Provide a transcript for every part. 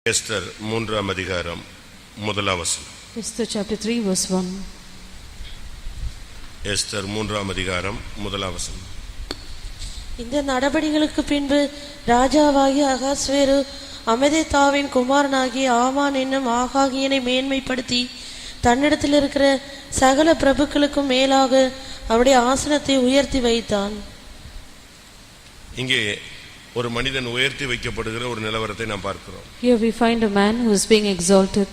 Esther 3ஆம் அதிகாரம் முதலாம் வசனம். Esther chapter 3 verse 1. எஸ்தர் 3ஆம் அதிகாரம் முதலாம் வசனம். இந்த நடபடிகளுக்கு பின்பு ராஜாவாகிய அகாஸ்வேரு அமெதேத்தாவின் குமாரனாகிய ஆமான் என்னும் ஆகாகியனை மேன்மைப்படுத்தி தன்னிடத்தில் இருக்கிற சகல பிரபுக்களுக்கும் மேலாக அவருடைய ஆசனத்தை உயர்த்தி வைத்தான். இங்கே ஒரு மனிதன் உயர்த்தி வைக்கப்படுகிற ஒரு நிலவரத்தை நாம் பார்க்கிறோம். Here we find a man who is being exalted.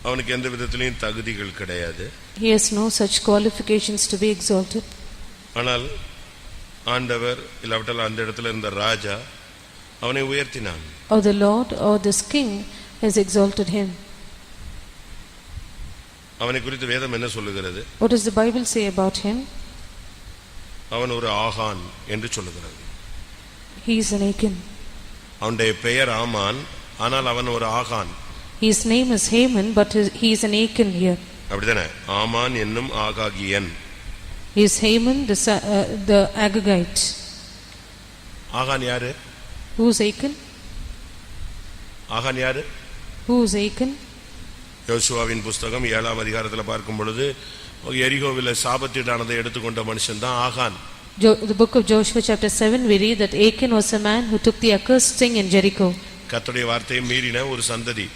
அவனுக்கு எந்த விதத்திலும் தகுதிகள் கிடையாது. He has no such qualifications to be exalted. ஆனால் ஆண்டவர் இல்லாவிட்டால் அந்த இடத்துல இருந்த ராஜா அவனை உயர்த்தினான். Or the Lord or this king has exalted him. அவனை குறித்து வேதம் என்ன சொல்லுகிறது? What does the Bible say about him? அவன் ஒரு ஆகான் என்று சொல்லுகிறது. He is an Achan. அவனுடைய பெயர் ஆமான், ஆனால் அவன் ஒரு ஆகான். His name is Haman, but he is an Achan here. அப்படிதானே? ஆமான் என்னும் ஆகாகியன். He is Haman the Agagite. ஆகான் யாரு? Who is Achan? ஆகான் யாரு? Who is Achan? யோசுவாவின் புஸ்தகம் 7ஆம் அதிகாரத்தில் பார்க்கும் பொழுது எரிகோவில சாபத்தீடானதை எடுத்துக்கொண்ட மனுஷன் தான் ஆகான். The book of Joshua chapter 7 we read that Achan was a man who took the accursed thing in Jericho. கர்த்தருடைய வார்த்தையை மீறின ஒரு சந்ததி.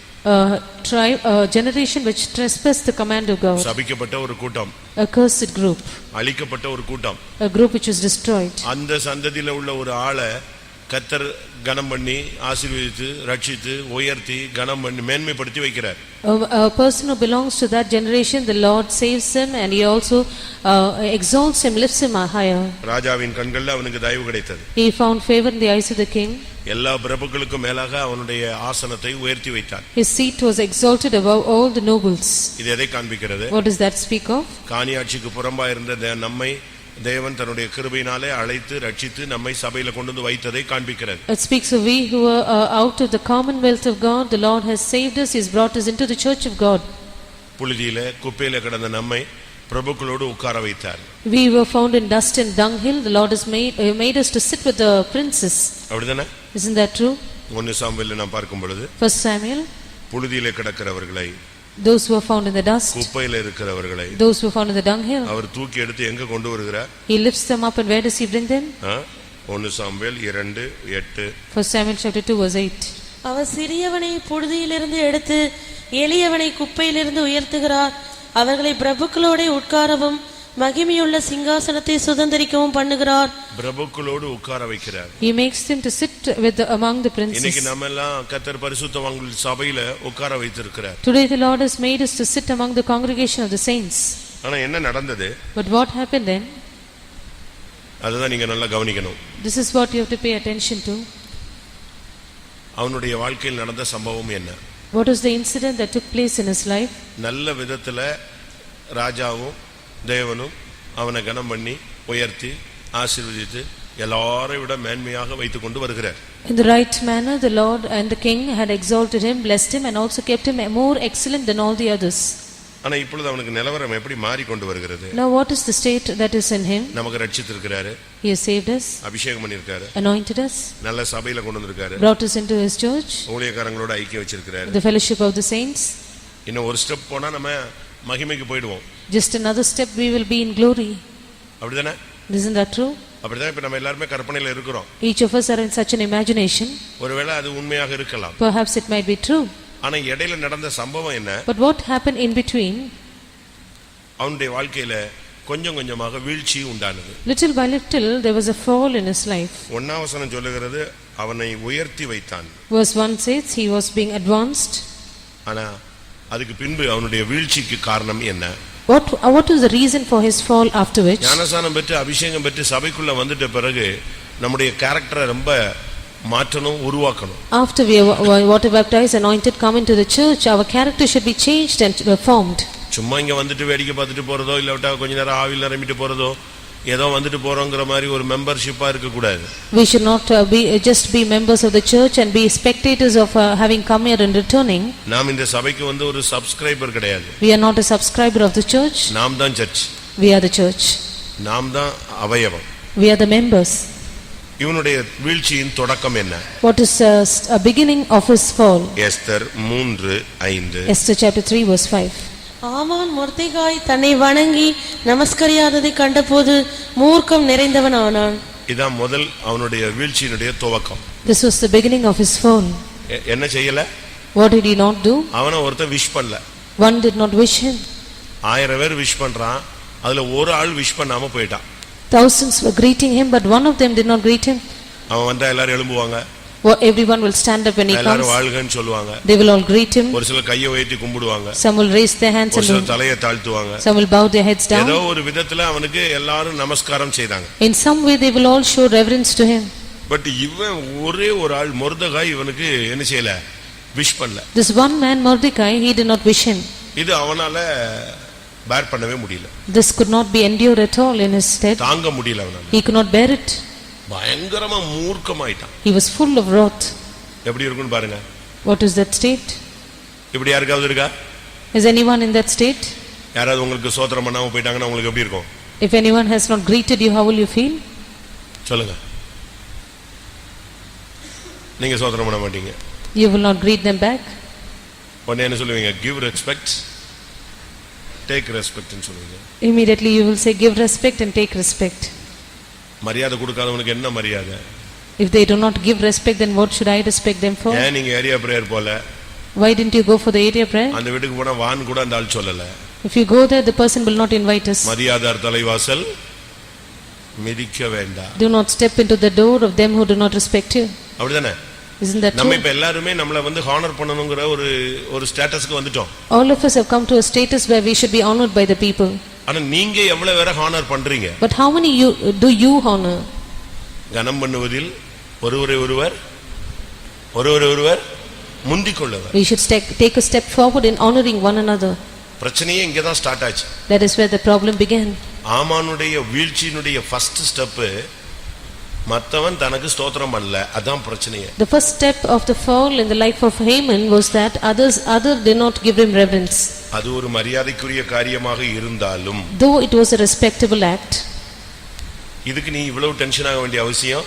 A generation which trespassed the command of God. சபிக்கப்பட்ட ஒரு கூட்டம். A cursed group. அழிக்கப்பட்ட ஒரு கூட்டம். A group which was destroyed. அந்த சந்ததியில உள்ள ஒரு ஆளை கர்த்தர் கனம் பண்ணி ஆசீர்வதித்து ரட்சித்து உயர்த்தி கனம் பண்ணி மேன்மைப்படுத்தி வைக்கிறார். A person who belongs to that generation, the Lord saves him and he also exalts him, lifts him higher. ராஜாவின் கண்களில் அவனுக்கு தயவு கிடைத்தது. He found favor in the eyes of the king. எல்லா பிரபுக்களுக்கும் மேலாக அவனுடைய ஆசனத்தை உயர்த்தி வைத்தார். His seat was exalted above all the nobles. இது எதை காண்பிக்கிறது? What does that speak of? காணியாட்சிக்கு புறம்பா இருந்த நம்மை தேவன் தன்னுடைய கிருபையினாலே அழைத்து ரட்சித்து நம்மை சபையில கொண்டு வந்து வைத்ததை காண்பிக்கிறது. It speaks of we who are out of the commonwealth of God, the Lord has saved us, he has brought us into the church of God. புழுதியிலே குப்பையில கிடந்த நம்மை பிரபுக்களோடு உட்கார வைத்தார். We were found in dust and dunghill, the Lord has made us to sit with the princes. அப்படிதானே? Isn't that true? 1 Samuel நாம் பார்க்கும் பொழுது 1 Samuel, புழுதியிலே கிடக்கிறவர்களை, those who are found in the dust, குப்பையில இருக்கிறவர்களை, those who are found in the dunghill, அவர் தூக்கி எடுத்து எங்க கொண்டு வருகிறார்? he lifts them up, and where does he bring them? 1 Samuel 2:8. 1 Samuel chapter 2 verse 8. அவர் சிறியவனை புழுதியிலிருந்து எடுத்து எளியவனை குப்பையிலிருந்து உயர்த்துகிறார். அவர்களை பிரபுக்களோட உட்காரவும் மகிமையுள்ள சிங்காசனத்தை சுதந்தரிக்கவும் பண்ணுகிறார். பிரபுக்களோடு உட்கார வைக்கிறார். He makes them to sit among the princes. இன்னைக்கு நாம எல்லாம் கர்த்தர் பரிசுத்தவான்கள் சபையில உட்கார வைத்திருக்கிறார். Today the Lord has made us to sit among the congregation of the saints. ஆனா என்ன நடந்தது? But what happened then? அதுதான் நீங்க நல்லா கவனிக்கணும். This is what you have to pay attention to. அவனுடைய வாழ்க்கையில் நடந்த சம்பவம் என்ன? What is the incident that took place in his life? நல்ல விதத்துல ராஜாவும் தேவனும் அவனை கனம் பண்ணி உயர்த்தி ஆசீர்வதித்து எல்லாரையும் விட மேன்மையாக வைத்துக் கொண்டு வருகிறார். In the right manner the Lord and the king had exalted him, blessed him and also kept him more excellent than all the others. ஆனா இப்பொழுது அவனுக்கு நிலவரம் எப்படி மாறி கொண்டு வருகிறது? Now what is the state that is in him? நமக்கு ரட்சித்திருக்கிறாரு. He has saved us, அபிஷேகம் பண்ணிருக்காரு, anointed us, நல்ல சபையில கொண்டு வந்திருக்காரு, brought us into his church, ஊழியக்காரங்களோட ஐக்கியம் வச்சிருக்காரு. the fellowship of the saints. இன்னும் ஒரு ஸ்டெப் போனா நம்ம மகிமைக்கு போய்டுவோம். Just another step we will be in glory. அப்படிதானே? Isn't that true? அப்படிதான் இப்ப நம்ம எல்லாரும் கற்பனையில இருக்கிறோம். Each of us are in such an imagination. ஒருவேளை அது உண்மையாக இருக்கலாம். Perhaps it might be true. ஆனா இடையில நடந்த சம்பவம் என்ன? But what happened in between? அவனுடைய வாழ்க்கையில கொஞ்சம் கொஞ்சமாக வீழ்ச்சி உண்டானது. Little by little there was a fall in his life. 1ஆம் வசனம் சொல்லுகிறது அவனை உயர்த்தி வைத்தான். Verse 1 says he was being advanced. ஆனா அதுக்கு பின்பு அவனுடைய வீழ்ச்சிக்கு காரணம் என்ன? What was the reason for his fall after which? ஞானஸ்நானம் பெற்று அபிஷேகம் பெற்று சபைக்குள்ள வந்துட்ட பிறகு நம்முடைய கேரக்டரை ரொம்ப மாற்றணும், உருவாக்கணும். After we are water baptized, anointed, come into the church, our character should be changed and formed. சும்மா இங்க வந்துட்டு வேடிக்கை பார்த்துட்டு போறதோ இல்ல கொஞ்ச நேரம் ஆவில நிரம்பிட்டு போறதோ ஏதோ வந்துட்டு போறோங்கிற மாதிரி ஒரு மெம்பர்ஷிப்பா இருக்க கூடாது. We should not just be members of the church and be spectators of having come here and returning. நாம் இந்த சபைக்கு வந்து ஒரு சப்ஸ்கிரைபர் கிடையாது. We are not a subscriber of the church. நாம் தான் search. We are the church. நாம் தான் அவயவம். We are the members. இவனுடைய வீழ்ச்சியின் தொடக்கம் என்ன? What is a beginning of his fall? Esther 3:5. Esther chapter 3 verse 5. ஆமான் மொர்தெகாய் தன்னை வணங்கி நமஸ்கரியாததை கண்டபோது மூர்க்கம் நிறைந்தவன் ஆனான். இதான் முதல் அவனுடைய வீழ்ச்சியினுடைய துவக்கம். This was the beginning of his fall. என்ன செய்யல? What did he not do? அவனை ஒருத்தன் விஷ் பண்ணல. One did not wish him. 1000 பேர் விஷ் பண்றான், அதுல ஒரு ஆள் விஷ் பண்ணாம போயிட்டான். Thousands were greeting him, but one of them did not greet him. அவன் வந்தா எல்லாரும் எழும்புவாங்க. Everyone will stand up when he comes. எல்லாரும் வாழ்கன்னு சொல்லுவாங்க. They will all greet him. ஒரு சிலர் கையை உயர்த்தி கும்பிடுவாங்க. Some will raise their hands ஒரு சிலர் தலையை தாழ்த்துவாங்க. some will bow their heads down. ஏதோ ஒரு விதத்துல அவனுக்கு எல்லாரும் நமஸ்காரம் செய்தாங்க. In some way they will all show reverence to him. But இவன் ஒரே ஒரு ஆள் மொர்தெகாய் இவனுக்கு என்ன செய்யல? விஷ் பண்ணல. This one man Mordecai, he did not wish him. இது அவனால பேர் பண்ணவே முடியல. This could not be endured at all in his stead. தாங்க முடியல அவனால. He could not bear it. பயங்கரமா மூர்க்கமாயிட்டான். He was full of wrath. எப்படி இருக்குன்னு பாருங்க. What is that state? இப்படி யாருக்காவது இருக்கா? Is anyone in that state? யாராவது உங்களுக்கு சோத்திரம் பண்ணாம போயிட்டாங்கன்னா உங்களுக்கு எப்படி இருக்கும்? If anyone has not greeted you, how will you feel? சொல்லுங்க. நீங்க சோத்திரம் பண்ண மாட்டீங்க. You will not greet them back. உடனே என்ன சொல்லுவீங்க? Give respect, take respect ன்னு சொல்லுவீங்க. Immediately you will say give respect and take respect. மரியாதை கொடுக்காதவனுக்கு என்ன மரியாதை? If they do not give respect, then what should I respect them for? ஏன் நீங்க ஏரியா பிரேயர் போல? Why didn't you go for the area prayer? அந்த வீட்டுக்கு போனா வான் கூட அந்த ஆள் சொல்லல. If you go there, the person will not invite us. மரியாதார் தலைவாசல் மிதிக்க வேண்டாம். Do not step into the door of them who do not respect you. அப்படிதானே? Isn't that நம்ம true? இப்ப எல்லாரும் நம்மள வந்து ஹானர் பண்ணனும்ங்கற ஒரு ஸ்டேட்டஸ்க்கு வந்துட்டோம். All of us have come to a status where we should be honored by the people. ஆனா நீங்க எவ்வளவு வேற ஹானர் பண்றீங்க? But how many do you honor? கனம் பண்ணுவதில் ஒருவரை ஒருவர் முந்திக் கொள்ளவர். We should take a step forward in honoring one another. பிரச்சனையே இங்க தான் ஸ்டார்ட் ஆச்சு. That is where the problem began. ஆமானுடைய வீழ்ச்சியினுடைய ஃபர்ஸ்ட் ஸ்டெப் மத்தவன் தனக்கு ஸ்தோத்திரம் பண்ணல, அதான் பிரச்சனையே. The first step of the fall in the life of Haman was that other did not give him reverence. அது ஒரு மரியாதைக்குரிய காரியமாக இருந்தாலும், Though it was a respectable act, இதுக்கு நீ இவ்வளவு டென்ஷன் ஆக வேண்டிய அவசியம்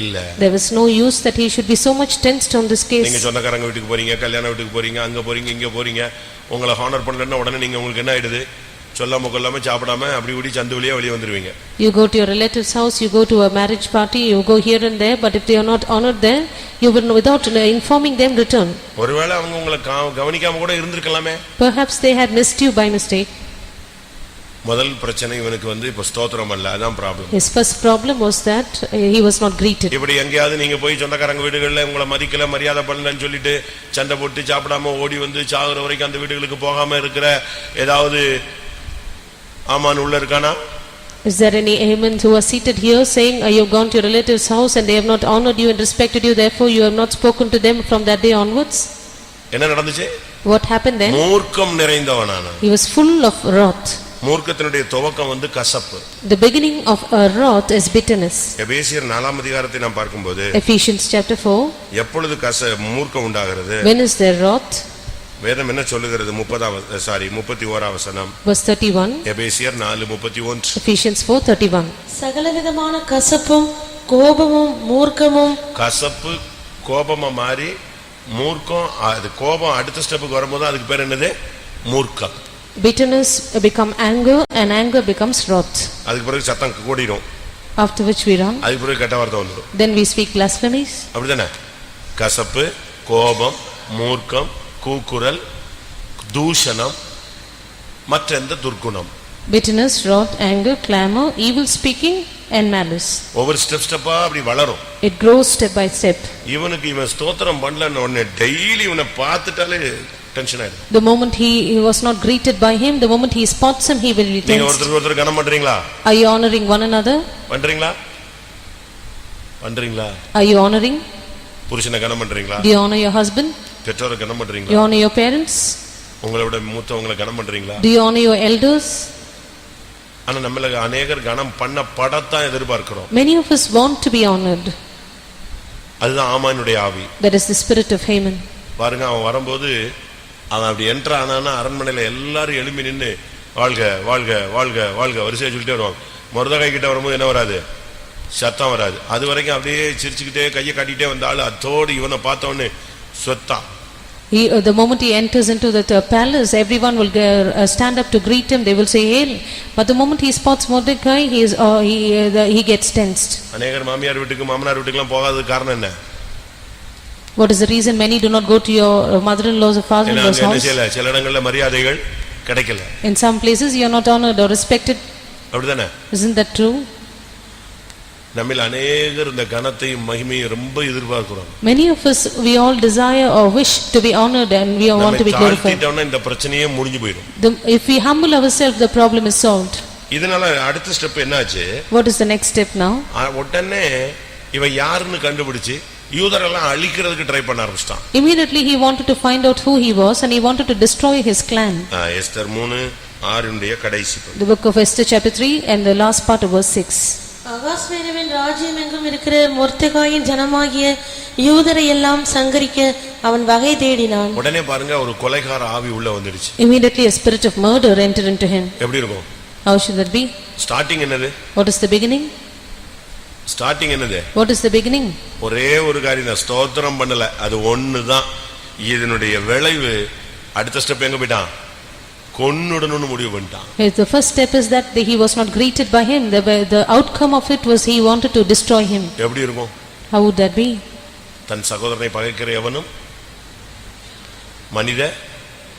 இல்ல. there was no use that he should be so much tensed on this நீங்க case. சொந்தக்காரங்க வீட்டுக்கு போறீங்க, கல்யாண வீட்டுக்கு போறீங்க, அங்க போறீங்க, இங்க போறீங்க, உங்களை ஹானர் பண்ணலன்னா உடனே நீங்க உங்களுக்கு என்ன ஆயிடுது? சொல்லாம கொள்ளாம சாப்பிடாம அப்படி இப்படி சந்து வழியா வெளியே வந்துருவீங்க. You go to your relative's house, you go to a marriage party, you go here and there, but if they are not honored there, you will without informing them return. ஒருவேளை அவங்க உங்களை கவனிக்காம கூட இருந்திருக்கலாமே. Perhaps they had missed you by mistake. முதல் பிரச்சனை இவனுக்கு வந்து இப்ப ஸ்தோத்திரம் அல்ல, அதான் problem. His first problem was that he was not greeted. இப்படி எங்கயாவது நீங்க போய் சொந்தக்காரங்க வீடுகள்ல உங்களை மதிக்கல, மரியாதை பண்ணலன்னு சொல்லிட்டு சண்டை போட்டு சாப்பிடாம ஓடி வந்து சாகுற வரைக்கும் அந்த வீடுகளுக்கு போகாம இருக்கிற ஏதாவது ஆமான் உள்ள இருக்கானா? Is there any Haman who are seated here saying, you have gone to your relative's house and they have not honored you and respected you, therefore you have not spoken to them from that day onwards? என்ன நடந்துச்சு? What happened then? மூர்க்கம் நிறைந்தவனானான். He was full of wrath. மூர்க்கத்தினுடைய துவக்கம் வந்து கசப்பு. The beginning of a wrath is bitterness. எபேசியர் 4ஆம் அதிகாரத்தை நாம் பார்க்கும்போது, Ephesians chapter 4. எப்பொழுது மூர்க்கம் உண்டாகிறது? When is there wrath? வேதம் என்ன சொல்லுகிறது? 31ஆம் வசனம். Verse 31. எபேசியர் 4:31. Ephesians 4:31. சகலவிதமான கசப்பும் கோபமும் மூர்க்கமும். கசப்பு கோபமா மாறி மூர்க்கம், அது கோபம் அடுத்த ஸ்டெப்புக்கு வரும்போது அதுக்கு பேர் என்னது? மூர்க்கம். Bitterness become anger and anger becomes wrath. அதுக்கு பிறகு சத்தம் கூடிரும். After which we run. அதுக்கு பிறகு கெட்ட வார்த்தை வந்துரும். Then we speak blasphemies. அப்படிதானே? கசப்பு, கோபம், மூர்க்கம், கூக்குரல், தூஷணம், மற்ற எந்த துர்க்குணம். Bitterness, wrath, anger, clamor, evil speaking and malice. ஒவ்வொரு ஸ்டெப்பா அப்படி வளரும். It grows step by step. இவனுக்கு இவன் ஸ்தோத்திரம் பண்ணலன்னு உடனே டெய்லி இவனை பார்த்துட்டாலே டென்ஷன் ஆயிடும். The moment he was not greeted by him, the moment he spots him, he will be நீங்க tensed. ஒருத்தர் கனம் பண்றீங்களா? Are you honoring one another? பண்றீங்களா? Are you honoring? புருஷனை கனம் பண்றீங்களா? Do you honor your husband? பெற்றோரை கனம் Do பண்றீங்களா? you honor your parents? உங்களை விட மூத்தவங்களை கனம் பண்றீங்களா? Do you honor your elders? ஆனா நம்மள அநேகர் கனம் பண்ண படத்தான் எதிர்பார்க்கிறோம். Many of us want to be honored. அதுதான் ஆமானுடைய ஆவி. That is the spirit of Haman. பாருங்க, அவன் வரும்போது அவன் அப்படி என்ட்ரு ஆனான்னா அரண்மனையில எல்லாரும் எழும்பி நின்று வாழ்க வாழ்க வாழ்க வாழ்க வரிசையா சொல்லிட்டே வருவாங்க. மொர்தெகாய் கிட்ட வரும்போது என்ன வராது? சத்தம் வராது. அது வரைக்கும் அப்படியே சிரிச்சுக்கிட்டே கையை காட்டிட்டே வந்த ஆளு அத்தோடு இவனை பார்த்தவொன்னு சொத்தான். The moment he enters into the palace, everyone will stand up to greet him. They will say hail. But the moment he spots Mordecai, he gets tensed. அநேகர் மாமியார் வீட்டுக்கு மாமனார் வீட்டுக்குலாம் போகாததுக்கு காரணம் என்ன? What is the reason many do not go to your mother-in-law's or father-in-law's house? சில இடங்கள்ல மரியாதைகள் கிடைக்கல. In some places you are not honored or respected. அப்படிதானே? Isn't that true? நம்மில் அநேகர் இந்த கனத்தையும் மகிமையும் ரொம்ப எதிர்பார்க்கிறோம். Many of us, we all desire or wish to be honored and we want to be glorified. இந்த பிரச்சனையே முடிஞ்சு போயிடும். If we humble ourselves, the problem is solved. இதனால அடுத்த ஸ்டெப் என்னாச்சு? What is the next step now? உடனே இவன் யாருன்னு கண்டுபிடிச்சு யூதரெல்லாம் அழிக்கிறதுக்கு ட்ரை பண்ண ஆரம்பிச்சான். Immediately he wanted to find out who he was and he wanted to destroy his clan. Esther 3:6 கடைசி. The book of Esther chapter 3 and the last part of verse 6. அகாஸ்வேருவின் ராஜ்யம் எங்கும் இருக்கிற மொர்தெகாயின் ஜனமாகிய யூதரை எல்லாம் சங்கரிக்க அவன் வகை தேடினான். உடனே பாருங்க ஒரு கொலைகார ஆவி உள்ள வந்துருச்சு. Immediately a spirit of murder entered into him. எப்படி இருக்கும்? How should that be? Starting என்னது? What is the beginning? Starting என்னது? What is the beginning? ஒரே ஒரு காரியம் தான், ஸ்தோத்திரம் பண்ணல. அது ஒண்ணுதான். இதனுடைய விளைவு அடுத்த ஸ்டெப் எங்க போய்ட்டான்? கொன்னுடணும்னு முடிவு பண்ணிட்டான். The first step is that he was not greeted by him. The outcome of it was he wanted to destroy him. எப்படி இருக்கும்? How would that be? தன் சகோதரனை பகைக்கிற எவனும் மனித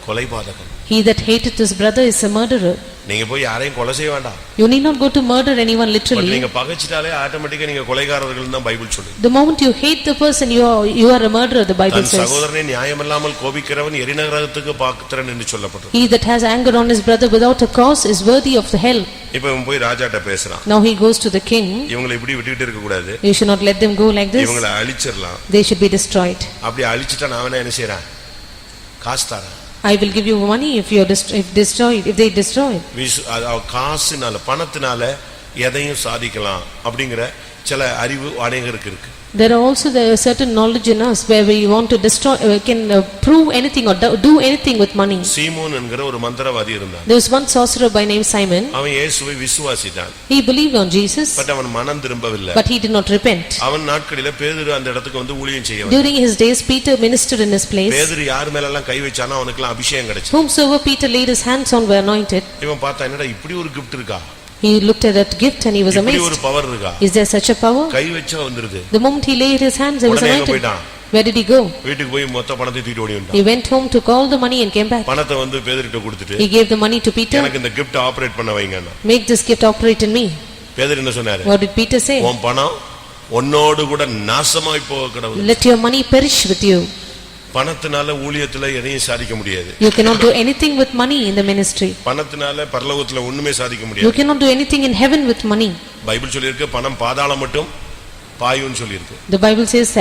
கொலைபாதகன். He that hateth his brother is a murderer. நீங்க போய் யாரையும் கொலை செய்ய வேண்டாம். You need not go to murder anyone literally. நீங்க பகைச்சிட்டாலே ஆட்டோமேட்டிக்கா நீங்க கொலைகாரர்கள் தான் பைபிள் சொல்லுது. The moment you hate the person, you are a murderer, the Bible says. தன் சகோதரனை நியாயமில்லாமல் கோபிக்கிறவன் எரிநரகத்துக்கு பாத்திரன் என்று சொல்லப்பட்டிருக்கு. He that has anger on his brother without a cause is worthy of the hell. இப்போ இவன் போய் ராஜாட்ட பேசுறான். Now he goes to the king. இவங்களை இப்படி விட்டுட்டு இருக்க கூடாது. You should not let them go like this. இவங்களை அழிச்சிரலாம். They should be destroyed. அப்படி அழிச்சிட்டா நான் என்ன செய்றேன்? காசு தரேன். I will give you money if they destroy. காசுனால பணத்தினால எதையும் சாதிக்கலாம் அப்படிங்கிற சில அறிவு அநேகருக்கு இருக்கு. There are also certain knowledge in us where we want to destroy, can prove anything or do anything with money. சீமோன் என்கிற ஒரு மந்திரவாதி இருந்தான். There was one sorcerer by name Simon. அவன் இயேசுவை விசுவாசித்தான். He believed on Jesus. But அவன் மனம் திரும்பவில்லை. But he did not repent. அவன் நாட்களிலே பேதுரு அந்த இடத்துக்கு வந்து ஊழியம் செய்ய வந்தான். During his days Peter ministered in his place. பேதுரு யார் மேல எல்லாம் கை வச்சானோ அவனுக்குலாம் அபிஷேகம் கிடைச்சது. Whomsoever Peter laid his hands on were anointed. இவன் பார்த்தா என்னடா இப்படி ஒரு gift இருக்கா? He looked at that gift and he was amazed. இப்படி ஒரு பவர் இருக்கா? Is there such a power? கை வச்சா வந்துருது. The moment he laid his hands, he was anointed. Where did he go? வீட்டுக்கு போய் மொத்த பணத்தை தூக்கிட்டு ஓடி வந்தான். He went home, took all the money and came back. பணத்தை வந்து பேதுருட்ட கொடுத்துட்டு He gave the money to Peter. எனக்கு இந்த gift ஆபரேட் பண்ண வைங்கன்னா. Make this gift operate in me. பேதுரு என்ன சொன்னாரு? What did Peter say? உன் பணம் உன்னோடு கூட நாசமாய் போக கடவுள். Let your money perish with you. பணத்தினால ஊழியத்துல எதையும் சாதிக்க முடியாது. You cannot do anything with money in the ministry. பணத்தினால பரலோகத்துல ஒண்ணுமே சாதிக்க முடியாது. You cannot do anything in heaven with money. Bible சொல்லிருக்கு பணம் பாதாளம் மட்டும் பாயும்னு சொல்லிருக்கு. The Bible says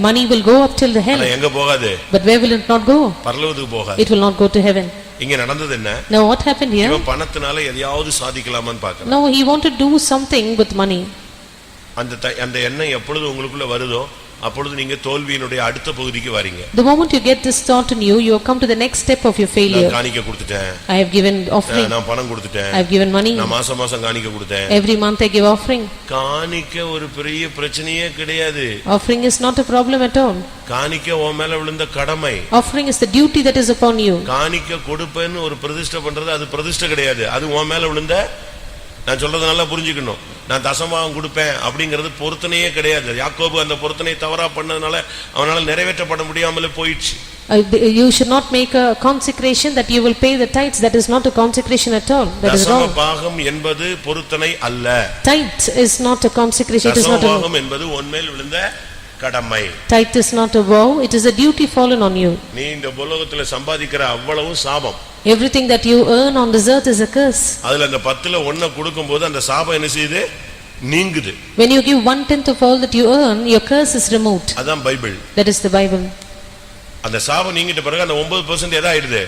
money will go up till the hell. எங்க போகாது? But where will it not go? பரலோகத்துக்கு போகாது. It will not go to heaven. இங்க நடந்தது என்ன? Now what happened here? இவன் பணத்தினால எதையாவது சாதிக்கலாமான்னு பார்க்கறான். Now he wanted to do something with money. அந்த எண்ணம் எப்பொழுது உங்களுக்குள்ள வருதோ அப்பொழுது நீங்க தோல்வியினுடைய அடுத்த பகுதிக்கு வரீங்க. The moment you get this thought in you, you come to the next step of your failure. நான் காணிக்கை கொடுத்துட்டேன். I have given offering. நான் பணம் கொடுத்துட்டேன். I have given money. நான் மாசம் மாசம் காணிக்கை கொடுத்தேன். Every month I give offering. காணிக்கை ஒரு பெரிய பிரச்சனையே கிடையாது. Offering is not a problem at all. காணிக்கை உன் மேல விழுந்த கடமை. Offering is the duty that is upon you. காணிக்கை கொடுப்பேன்னு ஒரு பிரதிஷ்டை பண்றது அது பிரதிஷ்டை கிடையாது. அது உன் மேல விழுந்த, நான் சொல்றது நல்லா புரிஞ்சுக்கணும், நான் தசமபாகம் கொடுப்பேன் அப்படிங்கிறது பொருத்தனையே கிடையாது. யாக்கோபு அந்த பொருத்தனை தவறா பண்ணதுனால அவனால நிறைவேற்றப்பட முடியாமலே போயிடுச்சு. You should not make a consecration that you will pay the tithes. That is not a consecration at all. That is wrong. தசமபாகம் என்பது பொருத்தனை அல்ல. Tithe is not a consecration. It is not a தசமபாகம் என்பது உன்மேல் விழுந்த கடமை. Tithe is not a vow. It is a duty fallen on you. நீ இந்த உலகத்துல சம்பாதிக்கிற அவ்வளவு சாபம். Everything that you earn on this earth is a curse. அதுல அந்த 10ல 1 கொடுக்கும்போது அந்த சாபம் என்ன செய்யுது? நீங்குது. When you give 1/10 of all that you earn, your curse is removed. அதான் Bible. That is the Bible. அந்த சாபம் நீங்கிட்ட பிறகு அந்த 9% எதா ஆயிடுது?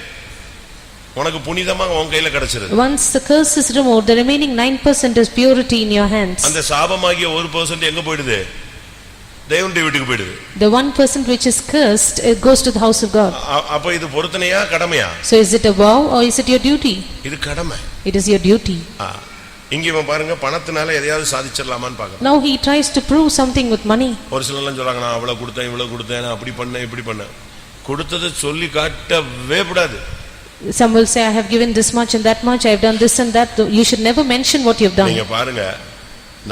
உனக்கு புனிதமா உன் கையில கிடைச்சிருது. Once the curse is removed, the remaining 9% is purity in your hands. அந்த சாபமாகிய 1% எங்க போயிடுது? தேவனுடைய வீட்டுக்கு போயிடுது. The 1% which is cursed, it goes to the house of God. அப்ப இது பொருத்தனையா கடமையா? So is it a vow or is it your duty? இது கடமை. It is your duty. இங்க இவன் பாருங்க பணத்தினால எதையாவது சாதிச்சிடலாமான்னு பாக்குறான். Now he tries to prove something with money. ஒரு சிலர் எல்லாம் சொல்றாங்க நான் அவ்வளவு கொடுத்தேன் இவ்வளவு கொடுத்தேன் நான் அப்படி பண்ணேன் இப்படி பண்ணேன். கொடுத்ததை சொல்லி காட்டவே கூடாது. Some will say I have given this much and that much, I have done this and that. You should never mention what you have done. நீங்க பாருங்க